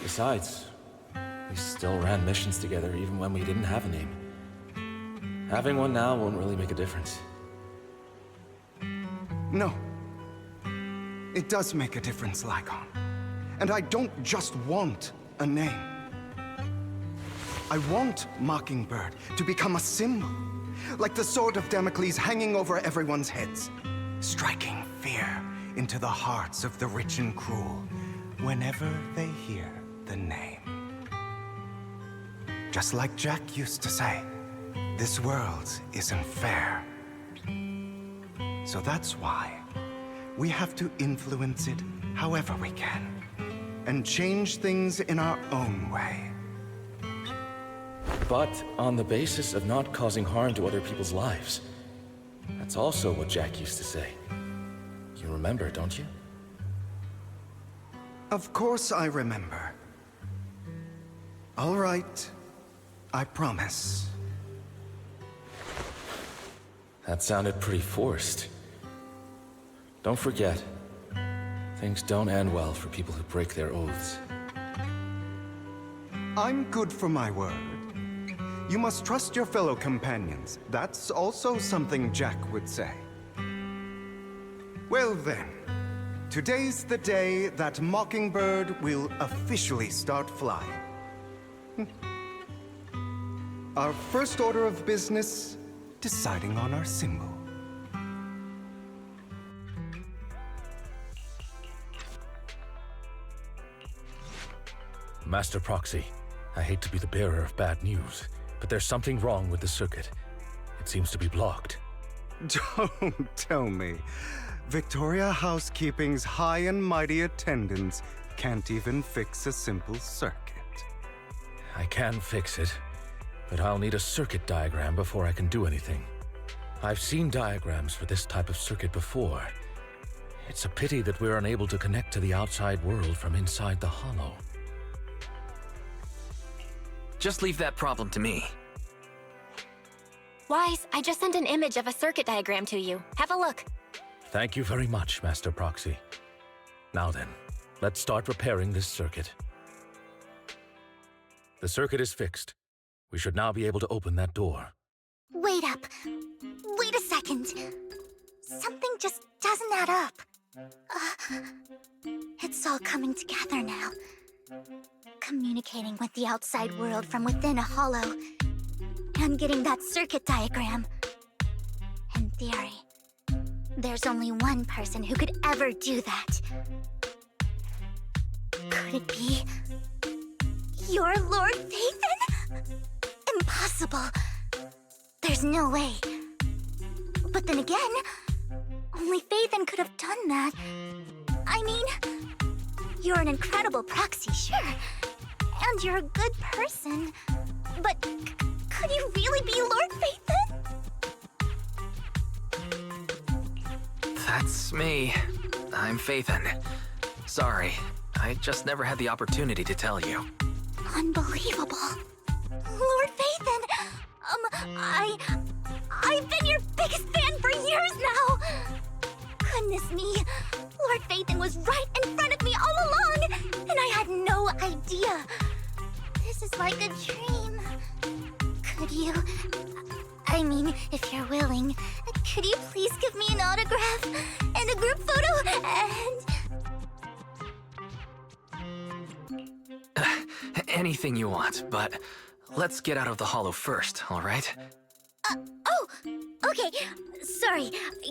Besides, we still ran missions together even when we didn't have a name. Having one now won't really make a difference. No. It does make a difference, Lycon. And I don't just want a name. I want Mockingbird to become a symbol, like the sword of Damocles hanging over everyone's heads, striking fear into the hearts of the rich and cruel whenever they hear the name. Just like Jack used to say, this world isn't fair. So that's why we have to influence it however we can, and change things in our own way. But on the basis of not causing harm to other people's lives. That's also what Jack used to say. You remember, don't you? Of course I remember. All right, I promise. That sounded pretty forced. Don't forget, things don't end well for people who break their oaths. I'm good for my word. You must trust your fellow companions. That's also something Jack would say. Well then, today's the day that Mockingbird will officially start flying. Our first order of business, deciding on our symbol. Master Proxy, I hate to be the bearer of bad news, but there's something wrong with the circuit. It seems to be blocked. Don't tell me. Victoria Housekeeping's high and mighty attendants can't even fix a simple circuit. I can fix it, but I'll need a circuit diagram before I can do anything. I've seen diagrams for this type of circuit before. It's a pity that we're unable to connect to the outside world from inside the hollow. Just leave that problem to me. Wise, I just sent an image of a circuit diagram to you. Have a look. Thank you very much, Master Proxy. Now then, let's start repairing this circuit. The circuit is fixed. We should now be able to open that door. Wait up. Wait a second. Something just doesn't add up. It's all coming together now. Communicating with the outside world from within a hollow. And getting that circuit diagram. In theory, there's only one person who could ever do that. Could it be your Lord Phaethon? Impossible. There's no way. But then again, only Phaethon could have done that. I mean, you're an incredible proxy, sure. And you're a good person. But could you really be Lord Phaethon? That's me. I'm Phaethon. Sorry, I just never had the opportunity to tell you. Unbelievable. Lord Phaethon! I've been your biggest fan for years now! Goodness me, Lord Phaethon was right in front of me all along, and I had no idea. This is like a dream. Could you... I mean, if you're willing, could you please give me an autograph and a group photo and... Anything you want, but let's get out of the hollow first, all right? Oh, okay. Sorry,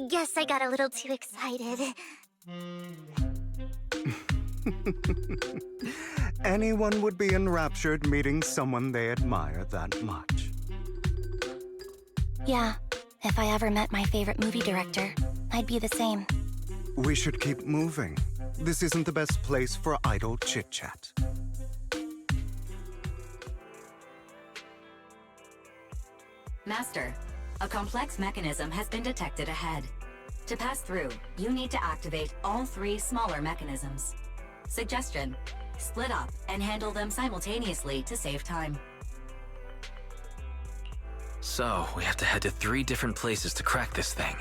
guess I got a little too excited. Anyone would be enraptured meeting someone they admire that much. Yeah, if I ever met my favorite movie director, I'd be the same. We should keep moving. This isn't the best place for idle chit-chat. Master, a complex mechanism has been detected ahead. To pass through, you need to activate all 3 smaller mechanisms. Suggestion: split up and handle them simultaneously to save time. So, we have to head to 3 different places to crack this thing.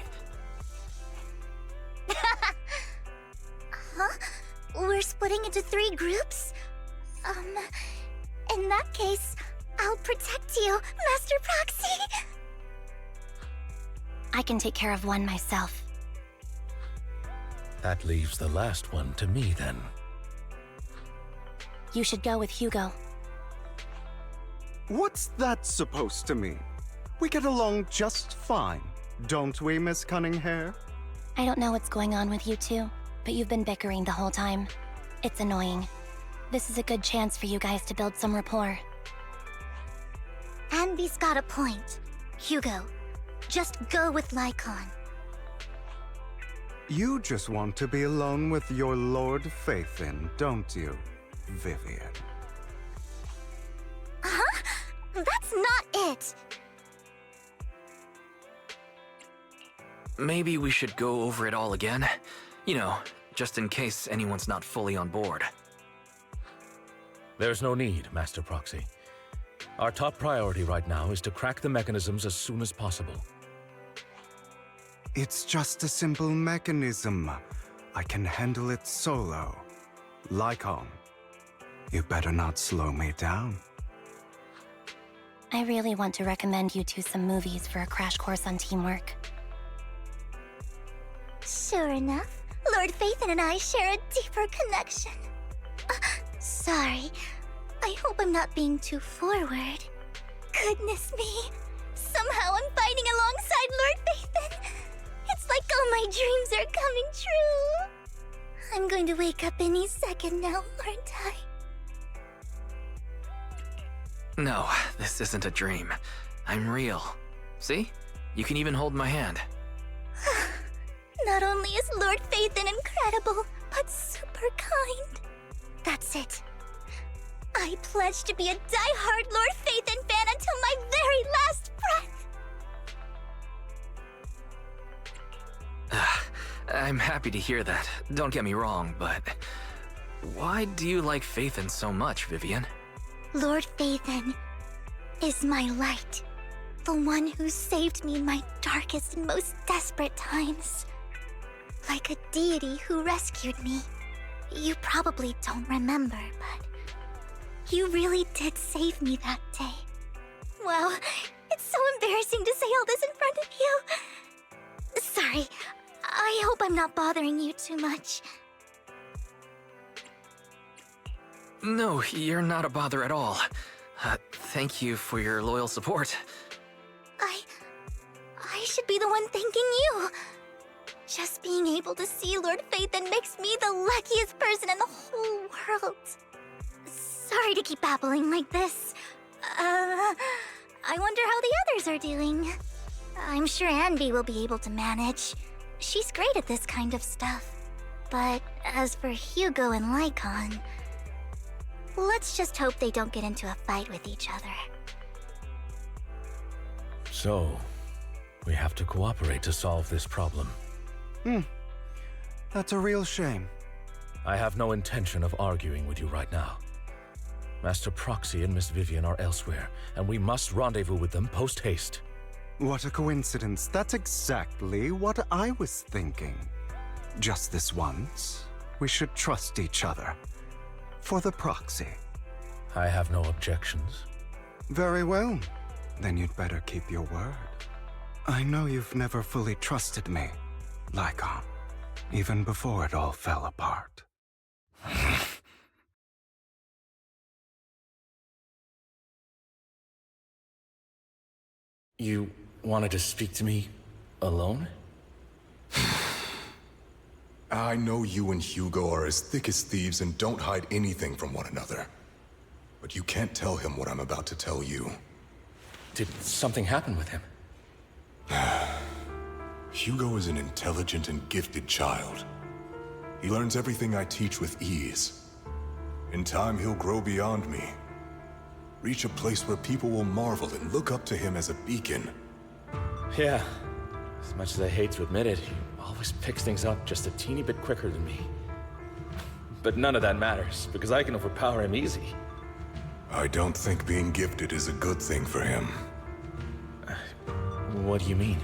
Huh? We're splitting into 3 groups? In that case, I'll protect you, Master Proxy! I can take care of one myself. That leaves the last one to me, then. You should go with Hugo. What's that supposed to mean? We get along just fine, don't we, Miss Cunninghair? I don't know what's going on with you two, but you've been bickering the whole time. It's annoying. This is a good chance for you guys to build some rapport. Anby's got a point. Hugo, just go with Lycon. You just want to be alone with your Lord Phaethon, don't you, Vivian? Huh? That's not it! Maybe we should go over it all again. You know, just in case anyone's not fully on board. There's no need, Master Proxy. Our top priority right now is to crack the mechanisms as soon as possible. It's just a simple mechanism. I can handle it solo. Lycon, you better not slow me down. I really want to recommend you to some movies for a crash course on teamwork. Sure enough, Lord Phaethon and I share a deeper connection. Sorry. I hope I'm not being too forward. Goodness me. Somehow I'm fighting alongside Lord Phaethon. It's like all my dreams are coming true. I'm going to wake up any second now, aren't I? No, this isn't a dream. I'm real. See? You can even hold my hand. Not only is Lord Phaethon incredible, but super kind. That's it. I pledge to be a die-hard Lord Phaethon fan until my very last breath. I'm happy to hear that. Don't get me wrong, but why do you like Phaethon so much, Vivian? Lord Phaethon is my light. The one who saved me in my darkest and most desperate times. Like a deity who rescued me. You probably don't remember, but you really did save me that day. Wow, it's so embarrassing to say all this in front of you. Sorry, I hope I'm not bothering you too much. No, you're not a bother at all. Thank you for your loyal support. I should be the one thanking you. Just being able to see Lord Phaethon makes me the luckiest person in the whole world. Sorry to keep babbling like this. I wonder how the others are doing. I'm sure Anby will be able to manage. She's great at this kind of stuff. But as for Hugo and Lycon, let's just hope they don't get into a fight with each other. So, we have to cooperate to solve this problem. That's a real shame. I have no intention of arguing with you right now. Master Proxy and Miss Vivian are elsewhere, and we must rendezvous with them post-haste. What a coincidence. That's exactly what I was thinking. Just this once, we should trust each other. For the Proxy. I have no objections. Very well. Then you'd better keep your word. I know you've never fully trusted me, Lycon, even before it all fell apart. You wanted to speak to me alone? I know you and Hugo are as thick as thieves and don't hide anything from one another. But you can't tell him what I'm about to tell you. Did something happen with him? Hugo is an intelligent and gifted child. He learns everything I teach with ease. In time, he'll grow beyond me. Reach a place where people will marvel and look up to him as a beacon. Yeah. As much as I hate to admit it, he always picks things up just a teeny bit quicker than me. But none of that matters, because I can overpower him easy. I don't think being gifted is a good thing for him. What do you mean?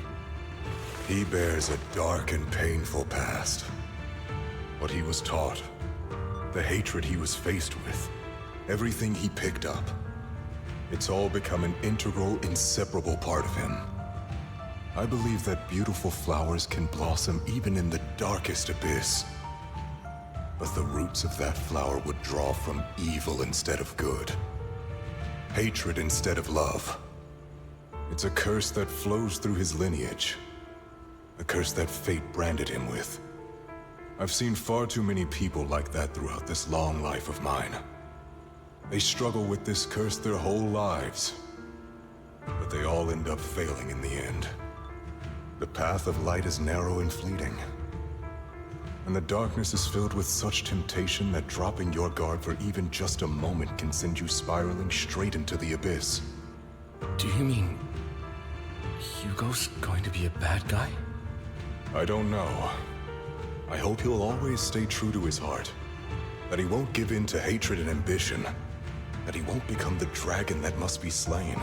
He bears a dark and painful past. What he was taught, the hatred he was faced with, everything he picked up. It's all become an integral, inseparable part of him. I believe that beautiful flowers can blossom even in the darkest abyss. But the roots of that flower would draw from evil instead of good. Hatred instead of love. It's a curse that flows through his lineage. A curse that fate branded him with. I've seen far too many people like that throughout this long life of mine. They struggle with this curse their whole lives. But they all end up failing in the end. The path of light is narrow and fleeting. And the darkness is filled with such temptation that dropping your guard for even just a moment can send you spiraling straight into the abyss. Do you mean Hugo's going to be a bad guy? I don't know. I hope he'll always stay true to his heart. That he won't give in to hatred and ambition. That he won't become the dragon that must be slain.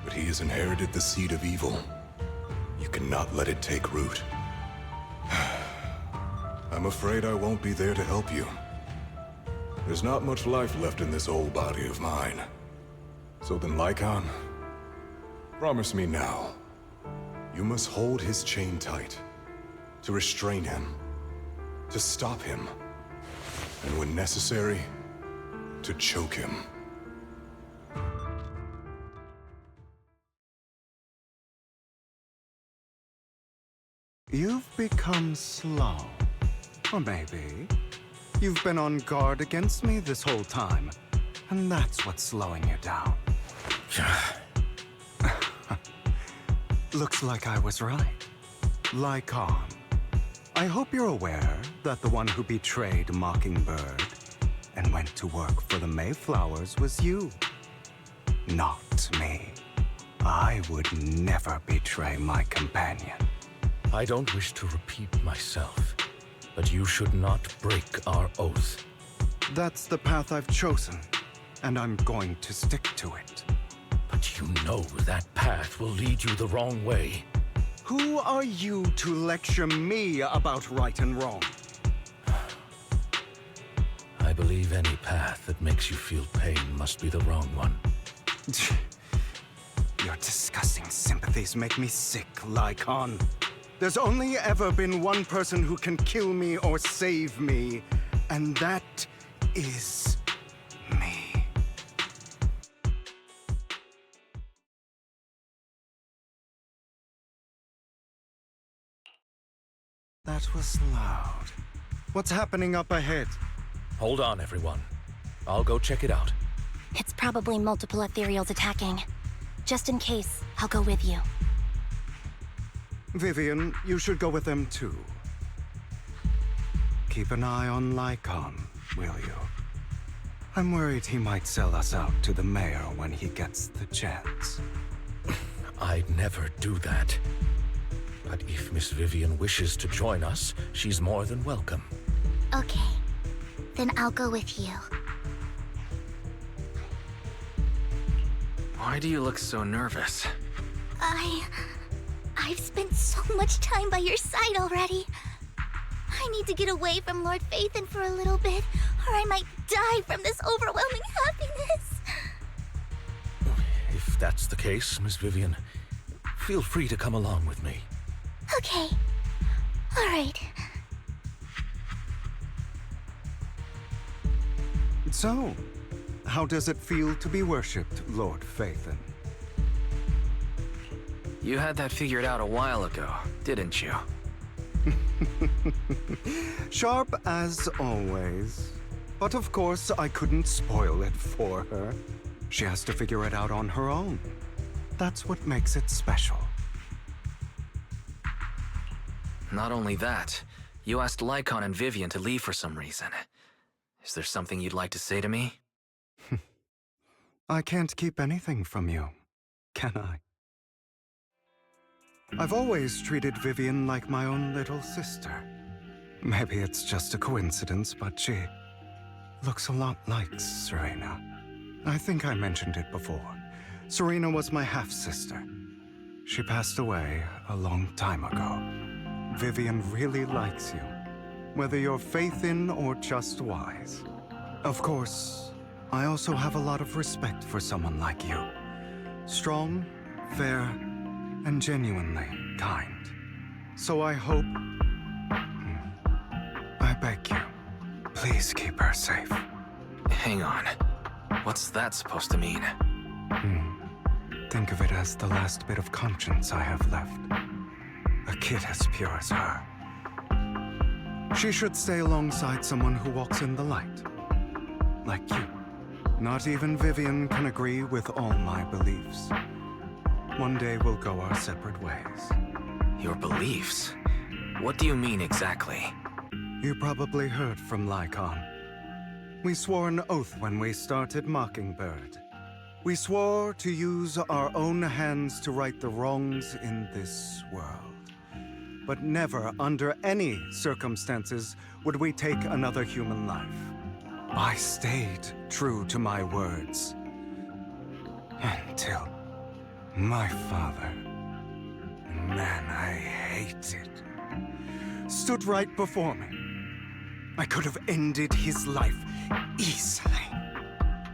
But he has inherited the seed of evil. You cannot let it take root. I'm afraid I won't be there to help you. There's not much life left in this old body of mine. So then, Lycon, promise me now. You must hold his chain tight, to restrain him, to stop him, and when necessary, to choke him. You've become slow. Or maybe you've been on guard against me this whole time, and that's what's slowing you down. Looks like I was right. Lycon, I hope you're aware that the one who betrayed Mockingbird and went to work for the Mayflowers was you, not me. I would never betray my companion. I don't wish to repeat myself, but you should not break our oath. That's the path I've chosen, and I'm going to stick to it. But you know that path will lead you the wrong way. Who are you to lecture me about right and wrong? I believe any path that makes you feel pain must be the wrong one. Your disgusting sympathies make me sick, Lycon. There's only ever been one person who can kill me or save me, and that is me. That was loud. What's happening up ahead? Hold on, everyone. I'll go check it out. It's probably multiple ethereals attacking. Just in case, I'll go with you. Vivian, you should go with them too. Keep an eye on Lycon, will you? I'm worried he might sell us out to the mayor when he gets the chance. I'd never do that. But if Miss Vivian wishes to join us, she's more than welcome. Okay. Then I'll go with you. Why do you look so nervous? I've spent so much time by your side already. I need to get away from Lord Phaethon for a little bit, or I might die from this overwhelming happiness. If that's the case, Miss Vivian, feel free to come along with me. Okay. All right. So, how does it feel to be worshipped, Lord Phaethon? You had that figured out a while ago, didn't you? Sharp as always. But of course, I couldn't spoil it for her. She has to figure it out on her own. That's what makes it special. Not only that, you asked Lycon and Vivian to leave for some reason. Is there something you'd like to say to me? I can't keep anything from you, can I? I've always treated Vivian like my own little sister. Maybe it's just a coincidence, but she looks a lot like Serena. I think I mentioned it before. Serena was my half-sister. She passed away a long time ago. Vivian really likes you, whether you're Phaethon or just wise. Of course, I also have a lot of respect for someone like you. Strong, fair, and genuinely kind. So I hope... I beg you, please keep her safe. Hang on. What's that supposed to mean? Think of it as the last bit of conscience I have left. A kid as pure as her. She should stay alongside someone who walks in the light. Like you. Not even Vivian can agree with all my beliefs. One day we'll go our separate ways. Your beliefs? What do you mean exactly? You probably heard from Lycon. We swore an oath when we started Mockingbird. We swore to use our own hands to right the wrongs in this world. But never, under any circumstances, would we take another human life. I stayed true to my words. Until my father, a man I hated, stood right before me. I could have ended his life easily,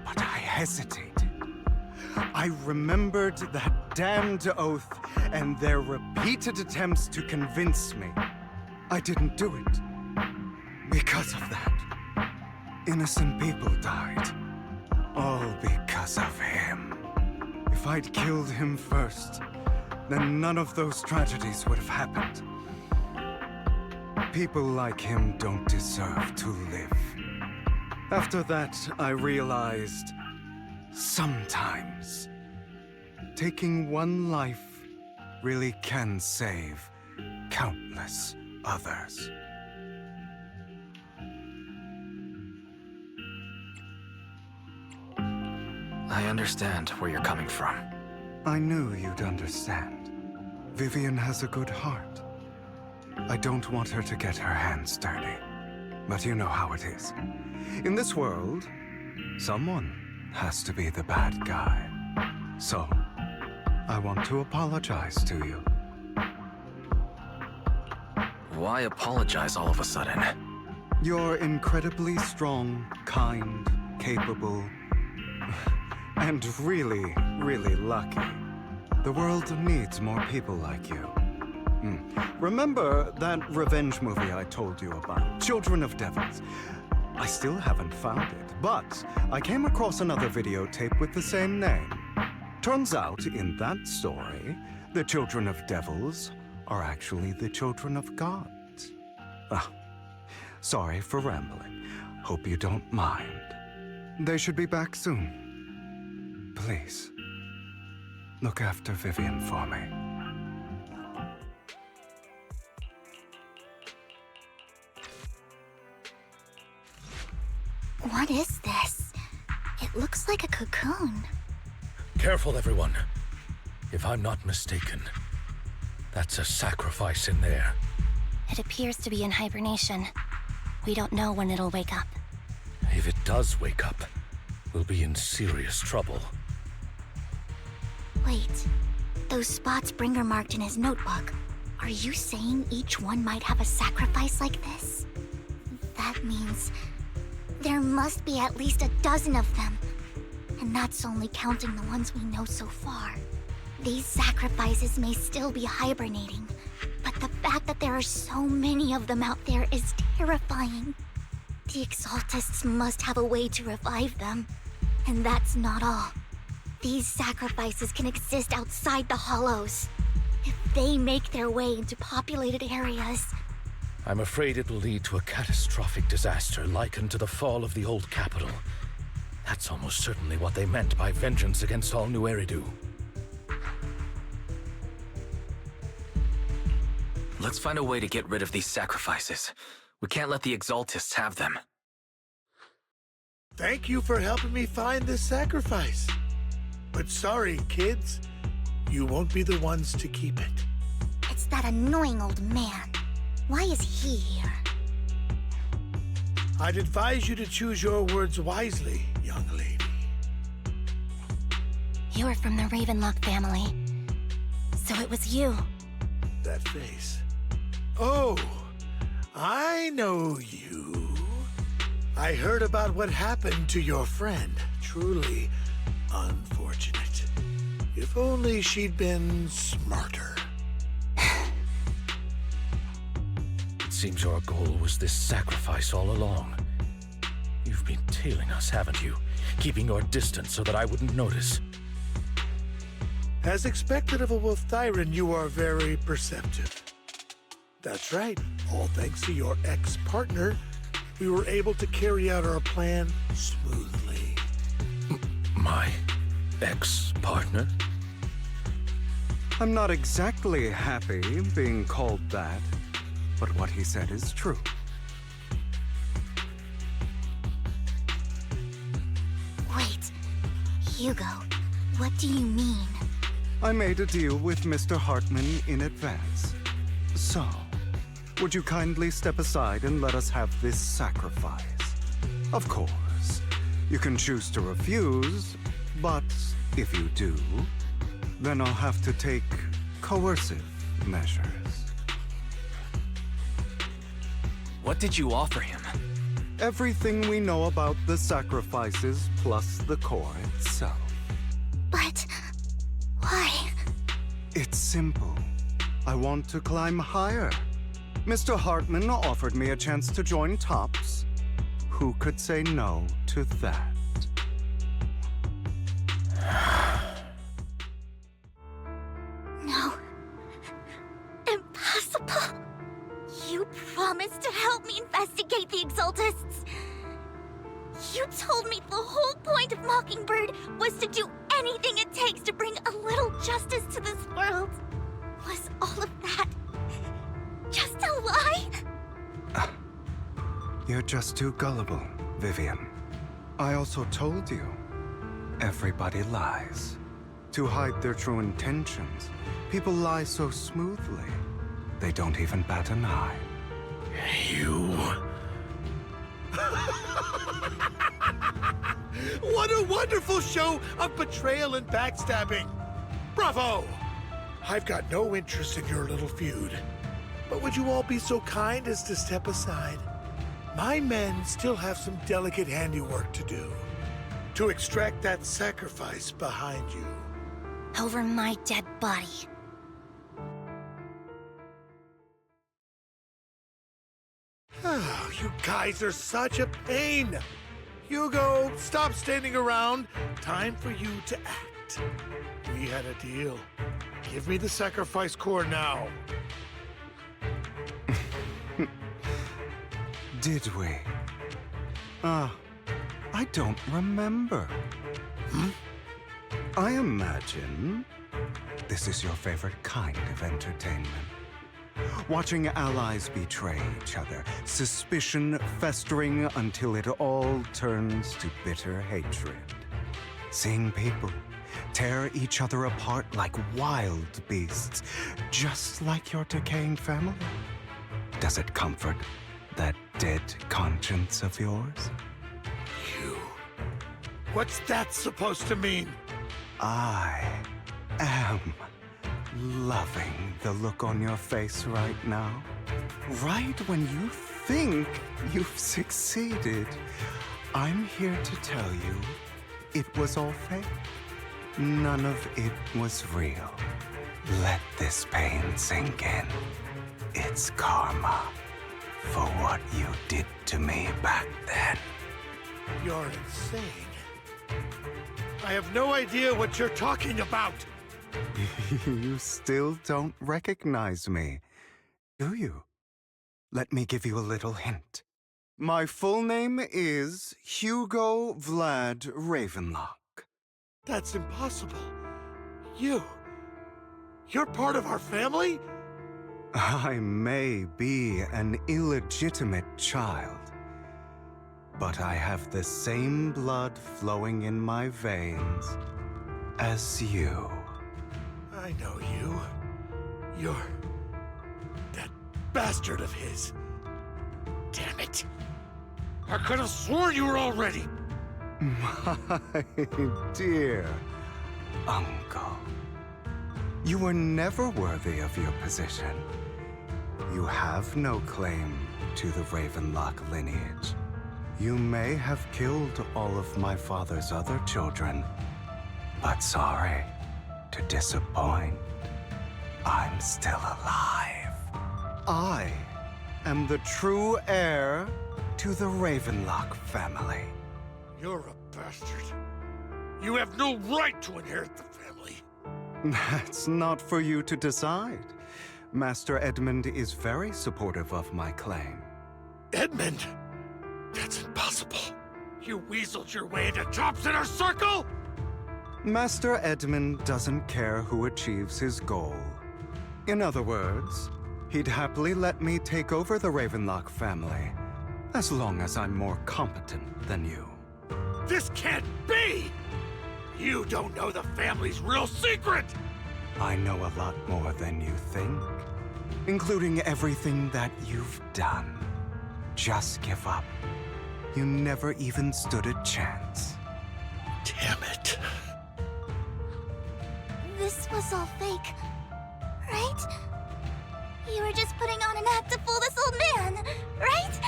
but I hesitated. I remembered that damned oath and their repeated attempts to convince me I didn't do it. Because of that, innocent people died. All because of him. If I'd killed him first, then none of those tragedies would have happened. People like him don't deserve to live. After that, I realized sometimes taking one life really can save countless others. I understand where you're coming from. I knew you'd understand. Vivian has a good heart. I don't want her to get her hands dirty. But you know how it is. In this world, someone has to be the bad guy. So, I want to apologize to you. Why apologize all of a sudden? You're incredibly strong, kind, capable, and really, really lucky. The world needs more people like you. Remember that revenge movie I told you about, Children of Devils? I still haven't found it, but I came across another videotape with the same name. Turns out, in that story, the children of devils are actually the children of gods. Sorry for rambling. Hope you don't mind. They should be back soon. Please, look after Vivian for me. What is this? It looks like a cocoon. Careful, everyone. If I'm not mistaken, that's a sacrifice in there. It appears to be in hibernation. We don't know when it'll wake up. If it does wake up, we'll be in serious trouble. Wait, those spots Bringer marked in his notebook. Are you saying each one might have a sacrifice like this? That means there must be at least a dozen of them. And that's only counting the ones we know so far. These sacrifices may still be hibernating, but the fact that there are so many of them out there is terrifying. The Exaltists must have a way to revive them. And that's not all. These sacrifices can exist outside the Hollows. If they make their way into populated areas, I'm afraid it will lead to a catastrophic disaster likened to the fall of the old capital. That's almost certainly what they meant by vengeance against all New Eridu. Let's find a way to get rid of these sacrifices. We can't let the Exaltists have them. Thank you for helping me find this sacrifice. But sorry, kids. You won't be the ones to keep it. it's that annoying old man. Why is he here? I'd advise you to choose your words wisely, young lady. You're from the Ravenlock family. So it was you. That face. Oh, I know you. I heard about what happened to your friend. Truly unfortunate. If only she'd been smarter. It seems your goal was this sacrifice all along. You've been tailing us, haven't you? Keeping your distance so that I wouldn't notice. As expected of a Wolf-Thyran, you are very perceptive. That's right. All thanks to your ex-partner, we were able to carry out our plan smoothly. My ex-partner? I'm not exactly happy being called that, but what he said is true. Wait, Hugo, what do you mean? I made a deal with Mr. Hartman in advance. So, would you kindly step aside and let us have this sacrifice? Of course, you can choose to refuse, but if you do, then I'll have to take coercive measures. What did you offer him? Everything we know about the sacrifices plus the core itself. But why? It's simple. I want to climb higher. Mr. Hartman offered me a chance to join Tops. Who could say no to that? No. Impossible. You promised to help me investigate the Exaltists. You told me the whole point of Mockingbird was to do anything it takes to bring a little justice to this world. Was all of that just a lie? You're just too gullible, Vivian. I also told you, everybody lies. To hide their true intentions, people lie so smoothly, they don't even bat an eye. You... What a wonderful show of betrayal and backstabbing! Bravo! I've got no interest in your little feud. But would you all be so kind as to step aside? My men still have some delicate handiwork to do. To extract that sacrifice behind you. Over my dead body. Oh, you guys are such a pain! Hugo, stop standing around. Time for you to act. We had a deal. Give me the sacrifice core now. Did we? I don't remember. I imagine this is your favorite kind of entertainment. Watching allies betray each other, suspicion festering until it all turns to bitter hatred. Seeing people tear each other apart like wild beasts, just like your decaying family. Does it comfort that dead conscience of yours? You... What's that supposed to mean? I am loving the look on your face right now. Right when you think you've succeeded, I'm here to tell you it was all fake. None of it was real. Let this pain sink in. It's karma for what you did to me back then. You're insane. I have no idea what you're talking about. You still don't recognize me, do you? Let me give you a little hint. My full name is Hugo Vlad Ravenlock. That's impossible. You're part of our family? I may be an illegitimate child, but I have the same blood flowing in my veins as you. I know you. You're... that bastard of his. Damn it. I could have sworn you were already. My dear uncle, you were never worthy of your position. You have no claim to the Ravenlock lineage. You may have killed all of my father's other children, but sorry to disappoint. I'm still alive. I am the true heir to the Ravenlock family. You're a bastard. You have no right to inherit the family. That's not for you to decide. Master Edmund is very supportive of my claim. Edmund? That's impossible. You weaseled your way into Top's inner circle? Master Edmund doesn't care who achieves his goal. In other words, he'd happily let me take over the Ravenlock family, as long as I'm more competent than you. This can't be! You don't know the family's real secret! I know a lot more than you think, including everything that you've done. Just give up. You never even stood a chance. Damn it. This was all fake, right? You were just putting on an act to fool this old man, right?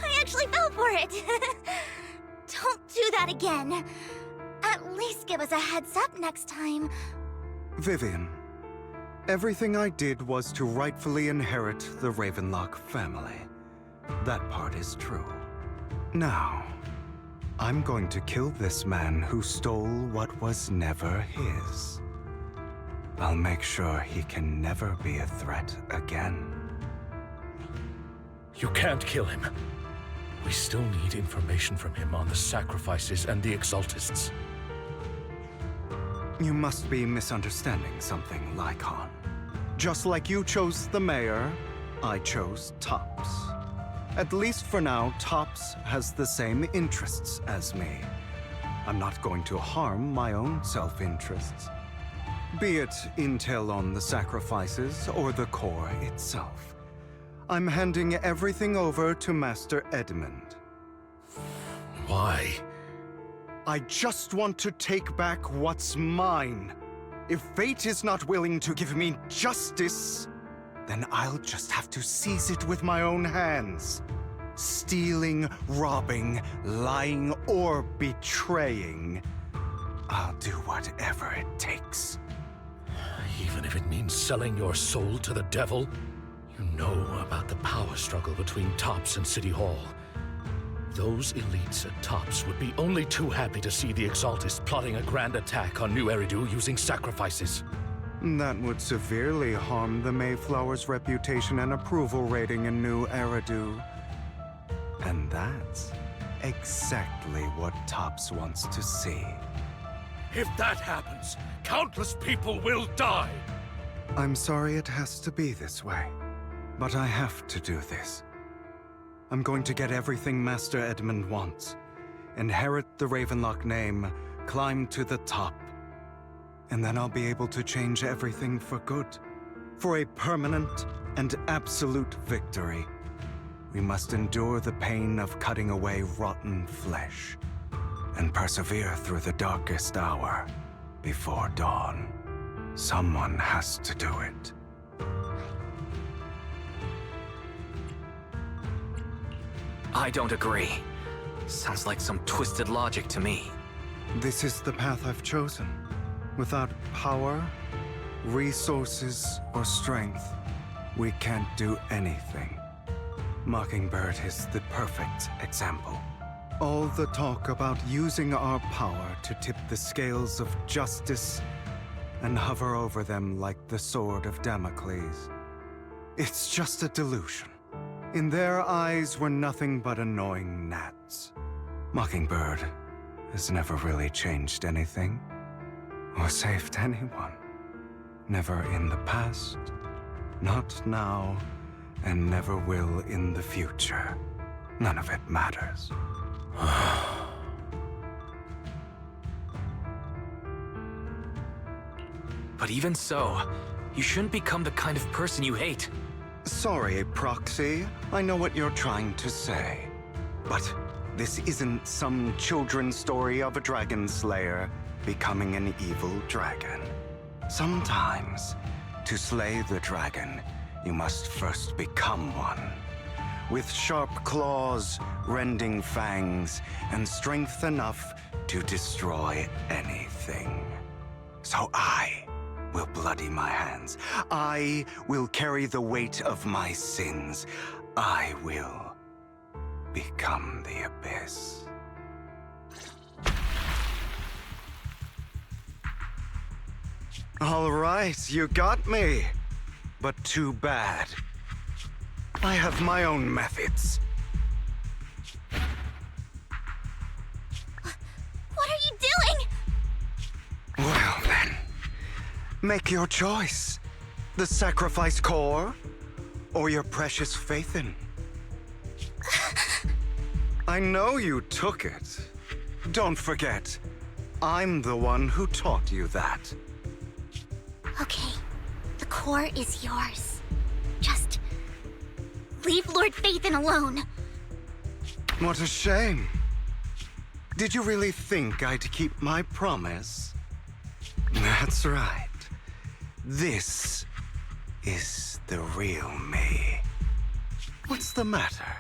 I actually fell for it. Don't do that again. At least give us a heads up next time. Vivian, everything I did was to rightfully inherit the Ravenlock family. That part is true. Now, I'm going to kill this man who stole what was never his. I'll make sure he can never be a threat again. You can't kill him. We still need information from him on the sacrifices and the Exaltists. You must be misunderstanding something, Lycon. Just like you chose the mayor, I chose Tops. At least for now, Tops has the same interests as me. I'm not going to harm my own self-interests. Be it intel on the sacrifices or the core itself. I'm handing everything over to Master Edmund. Why? I just want to take back what's mine. If fate is not willing to give me justice, then I'll just have to seize it with my own hands. Stealing, robbing, lying, or betraying. I'll do whatever it takes. Even if it means selling your soul to the devil? You know about the power struggle between Tops and City Hall. Those elites at Tops would be only too happy to see the Exaltists plotting a grand attack on New Eridu using sacrifices. That would severely harm the Mayflower's reputation and approval rating in New Eridu. And that's exactly what Tops wants to see. If that happens, countless people will die! I'm sorry it has to be this way, but I have to do this. I'm going to get everything Master Edmund wants. Inherit the Ravenlock name, climb to the top. And then I'll be able to change everything for good. For a permanent and absolute victory. We must endure the pain of cutting away rotten flesh. And persevere through the darkest hour before dawn. Someone has to do it. I don't agree. Sounds like some twisted logic to me. This is the path I've chosen. Without power, resources, or strength, we can't do anything. Mockingbird is the perfect example. All the talk about using our power to tip the scales of justice and hover over them like the sword of Damocles. It's just a delusion. In their eyes, we're nothing but annoying gnats. Mockingbird has never really changed anything, or saved anyone. Never in the past, not now, and never will in the future. None of it matters. But even so, you shouldn't become the kind of person you hate. Sorry, Proxy. I know what you're trying to say. But this isn't some children's story of a dragon slayer becoming an evil dragon. Sometimes, to slay the dragon, you must first become one. With sharp claws, rending fangs, and strength enough to destroy anything. So I will bloody my hands. I will carry the weight of my sins. I will become the Abyss. All right, you got me. But too bad. I have my own methods. What are you doing? Well then, make your choice. The sacrifice core, or your precious Phaethon. I know you took it. Don't forget, I'm the one who taught you that. Okay, the core is yours. Just leave Lord Phaethon alone. What a shame. Did you really think I'd keep my promise? That's right. This is the real me. What's the matter?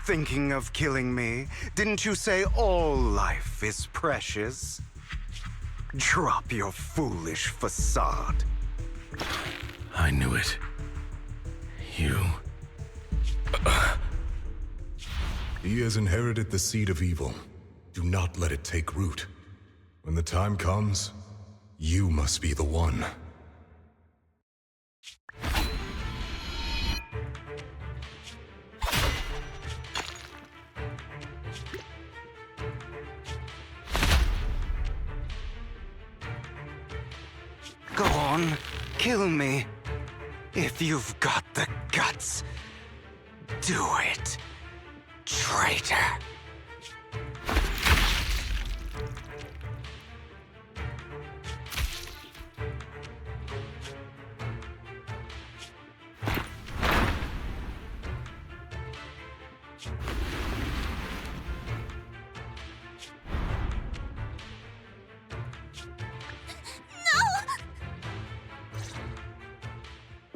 thinking of killing me? Didn't you say all life is precious? Drop your foolish facade. I knew it. You... He has inherited the seed of evil. Do not let it take root. When the time comes, you must be the one. Go on, kill me. If you've got the guts, do it, traitor.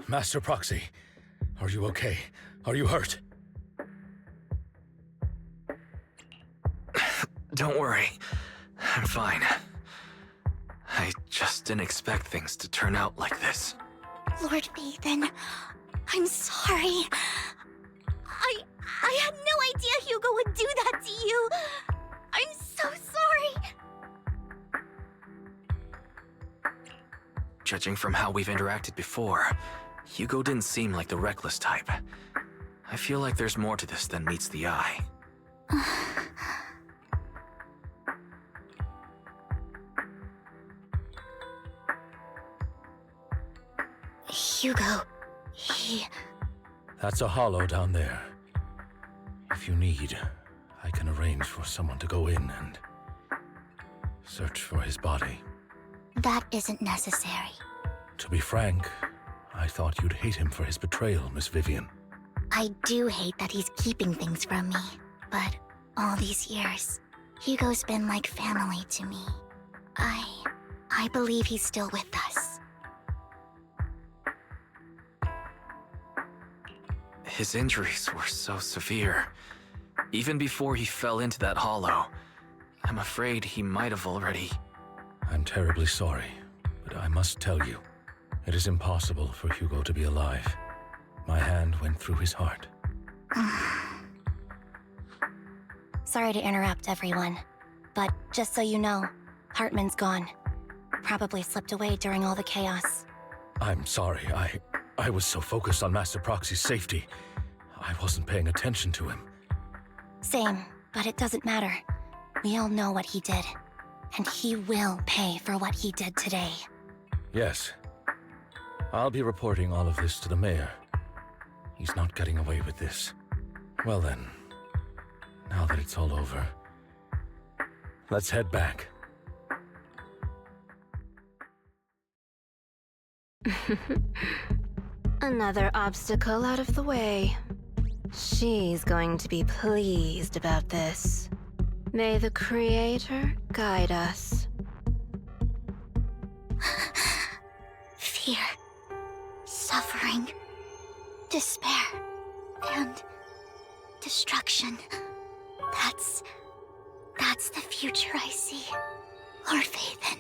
Master Proxy, are you okay? Are you hurt? Don't worry. I'm fine. I just didn't expect things to turn out like this. Lord Phaethon, I'm sorry. I had no idea Hugo would do that to you. I'm so sorry. Judging from how we've interacted before, Hugo didn't seem like the reckless type. I feel like there's more to this than meets the eye. Hugo, he... That's a hollow down there. If you need, I can arrange for someone to go in and search for his body. That isn't necessary. To be frank, I thought you'd hate him for his betrayal, Miss Vivian. I do hate that he's keeping things from me, but all these years, Hugo's been like family to me. I believe he's still with us. His injuries were so severe. Even before he fell into that hollow, I'm afraid he might have already... I'm terribly sorry, but I must tell you, it is impossible for Hugo to be alive. My hand went through his heart. Sorry to interrupt, everyone. But just so you know, Hartman's gone. Probably slipped away during all the chaos. I'm sorry, I was so focused on Master Proxy's safety. I wasn't paying attention to him. Same, but it doesn't matter. We all know what he did. And he will pay for what he did today. Yes. I'll be reporting all of this to the mayor. He's not getting away with this. Well then, now that it's all over, let's head back. Another obstacle out of the way. She's going to be pleased about this. May the Creator guide us. Fear, suffering, despair, and destruction. That's the future I see, Lord Phaethon.